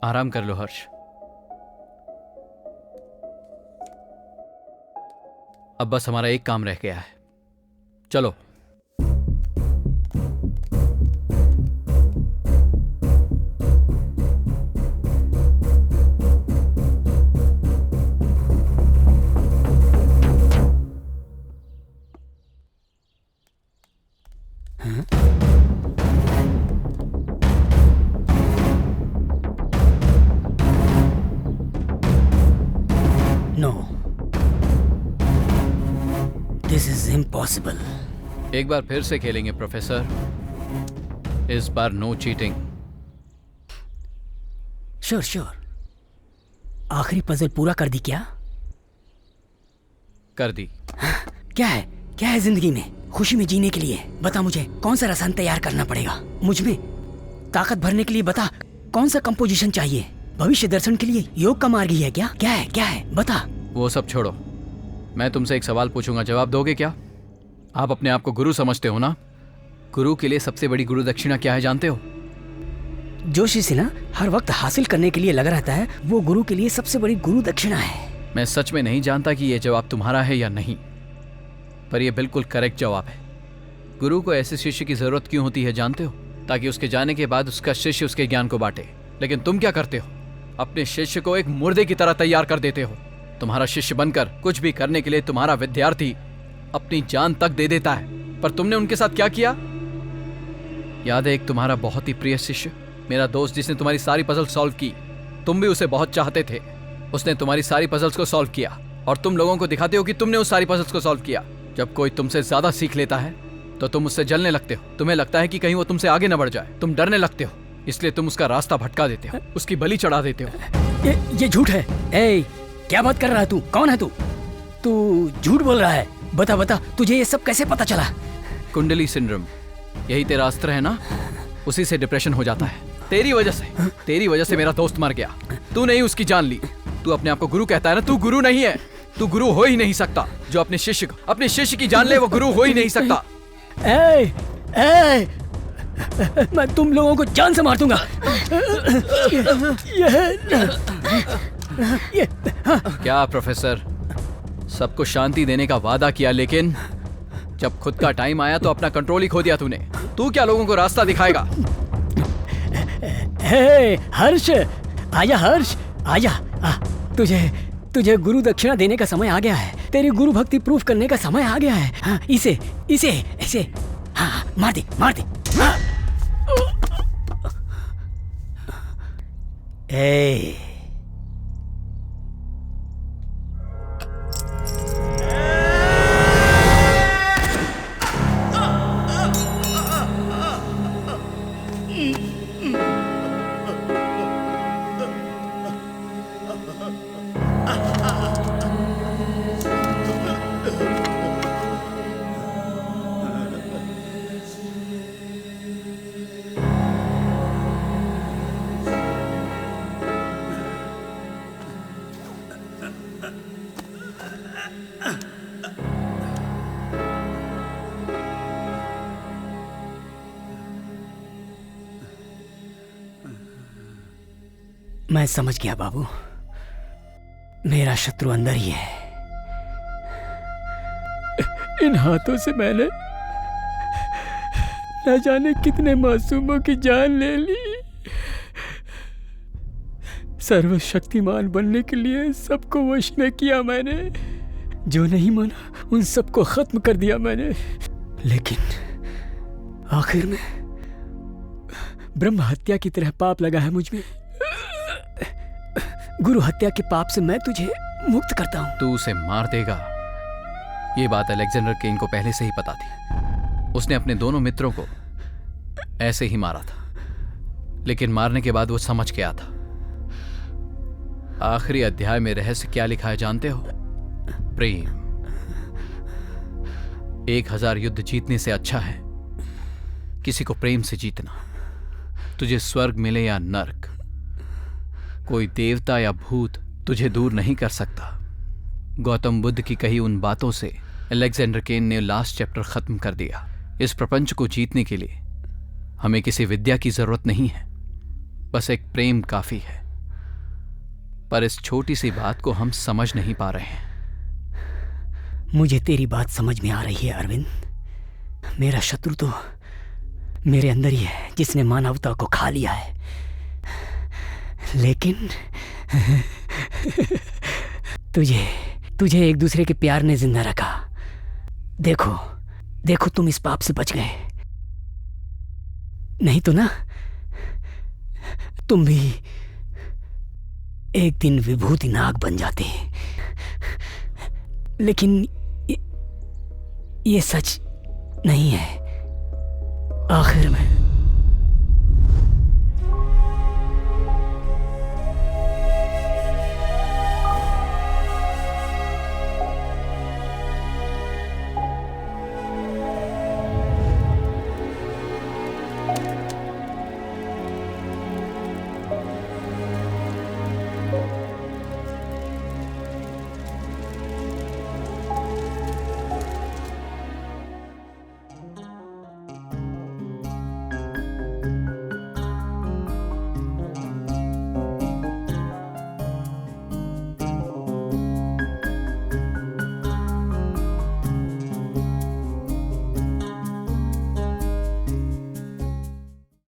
आराम कर लो हर्ष। अब बस हमारा एक काम रह गया है। चलो। इम्पॉसिबल। एक बार फिर से खेलेंगे प्रोफेसर। इस बार नो चीटिंग। Sure sure. आखिरी पजल पूरा कर दी क्या? कर दी। क्या है जिंदगी में खुशी में जीने के लिए? बता मुझे, कौन सा रसायन तैयार करना पड़ेगा? मुझ में ताकत भरने के लिए बता, कौन सा कंपोजिशन चाहिए? भविष्य दर्शन के लिए योग का मार्ग ही है क्या? क्या है बता। वो सब छोड़ो, मैं तुमसे एक सवाल पूछूंगा, जवाब दोगे क्या? आप अपने आप को गुरु समझते हो ना? गुरु के लिए सबसे बड़ी गुरु दक्षिणा क्या है जानते हो? जो शिष्य ना हर वक्त हासिल करने के लिए लगा रहता है, वो गुरु के लिए सबसे बड़ी गुरु दक्षिणा है। मैं सच में नहीं जानता कि यह जवाब तुम्हारा है या नहीं, पर यह बिल्कुल करेक्ट जवाब है। गुरु को ऐसे शिष्य की जरूरत क्यों होती है जानते हो? ताकि उसके जाने के बाद उसका शिष्य उसके ज्ञान को बांटे। लेकिन तुम क्या करते हो? अपने शिष्य को एक मुर्दे की तरह तैयार कर देते हो। तुम्हारा शिष्य बनकर कुछ भी करने के लिए तुम्हारा विद्यार्थी अपनी जान तक दे देता है। पर तुमने उनके साथ क्या किया? याद है एक तुम्हारा बहुत ही प्रिय शिष्य, मेरा दोस्त, जिसने तुम्हारी सारी पजल सॉल्व की। तुम भी उसे बहुत चाहते थे। उसने तुम्हारी सारी पजल्स को सॉल्व किया और तुम लोगों को दिखाते हो कि तुमने उस सारी पजल्स को सॉल्व किया। जब कोई तुमसे ज्यादा सीख लेता है तो तुम उससे जलने लगते हो। तुम्हें लगता है कि कहीं वो तुमसे आगे न बढ़ जाए। तुम डरने लगते हो, इसलिए तुम उसका रास्ता भटका देते हो, उसकी बलि चढ़ा देते हो। ये झूठ है। ए, क्या बात कर रहा है तू? कौन है तू? तू झूठ बोल रहा है। बता बता, तुझे ये सब कैसे पता चला? कुंडली सिंड्रोम, यही तेरा अस्त्र है ना? उसी से डिप्रेशन हो जाता है। तेरी वजह से मेरा दोस्त मर गया। तू नहीं उसकी जान ली। तू अपने आप को गुरु कहता है ना, तू गुरु नहीं है। तू गुरु हो ही नहीं सकता। जो अपने शिष्य की जान ले वो गुरु हो ही नहीं सकता। मैं तुम लोगों को जान से मार दूंगा। क्या प्रोफेसर, सबको शांति देने का वादा किया, लेकिन जब खुद का टाइम आया तो अपना कंट्रोल ही खो दिया तूने। तू क्या लोगों को रास्ता दिखाएगा? हर्ष, आजा हर्ष, आजा। तुझे गुरु दक्षिणा देने का समय आ गया है। तेरी गुरु भक्ति प्रूफ करने का समय आ गया है। हाँ, इसे हाँ, मार दे। हाँ। मैं समझ गया बाबू, मेरा शत्रु अंदर ही है। इन हाथों से मैंने न जाने कितने मासूमों की जान ले ली। सर्वशक्तिमान बनने के लिए सबको वश में किया मैंने। जो नहीं माना उन सबको खत्म कर दिया मैंने। लेकिन आखिर में ब्रह्म हत्या की तरह पाप लगा है मुझ में। गुरु हत्या के पाप से मैं तुझे मुक्त करता हूं। तू उसे मार देगा, ये बात अलेक्जेंडर केन को पहले से ही पता थी। उसने अपने दोनों मित्रों को ऐसे ही मारा था, लेकिन मारने के बाद वो समझ गया था। आखिरी अध्याय में रहस्य क्या लिखा है जानते हो? प्रेम। 1000 युद्ध जीतने से अच्छा है किसी को प्रेम से जीतना। तुझे स्वर्ग मिले या नर्क, कोई देवता या भूत तुझे दूर नहीं कर सकता। गौतम बुद्ध की कही उन बातों से अलेक्जेंडर केन ने लास्ट चैप्टर खत्म कर दिया। इस प्रपंच को जीतने के लिए हमें किसी विद्या की जरूरत नहीं है, बस एक प्रेम काफी है। पर इस छोटी सी बात को हम समझ नहीं पा रहे हैं। मुझे तेरी बात समझ में आ रही है अरविंद। मेरा शत्रु तो मेरे अंदर ही है, जिसने मानवता को खा लिया है। लेकिन तुझे एक दूसरे के प्यार ने जिंदा रखा। देखो तुम इस पाप से बच गए। नहीं तो ना तुम भी एक दिन विभूति नाग बन जाते। लेकिन ये सच नहीं है। आखिर में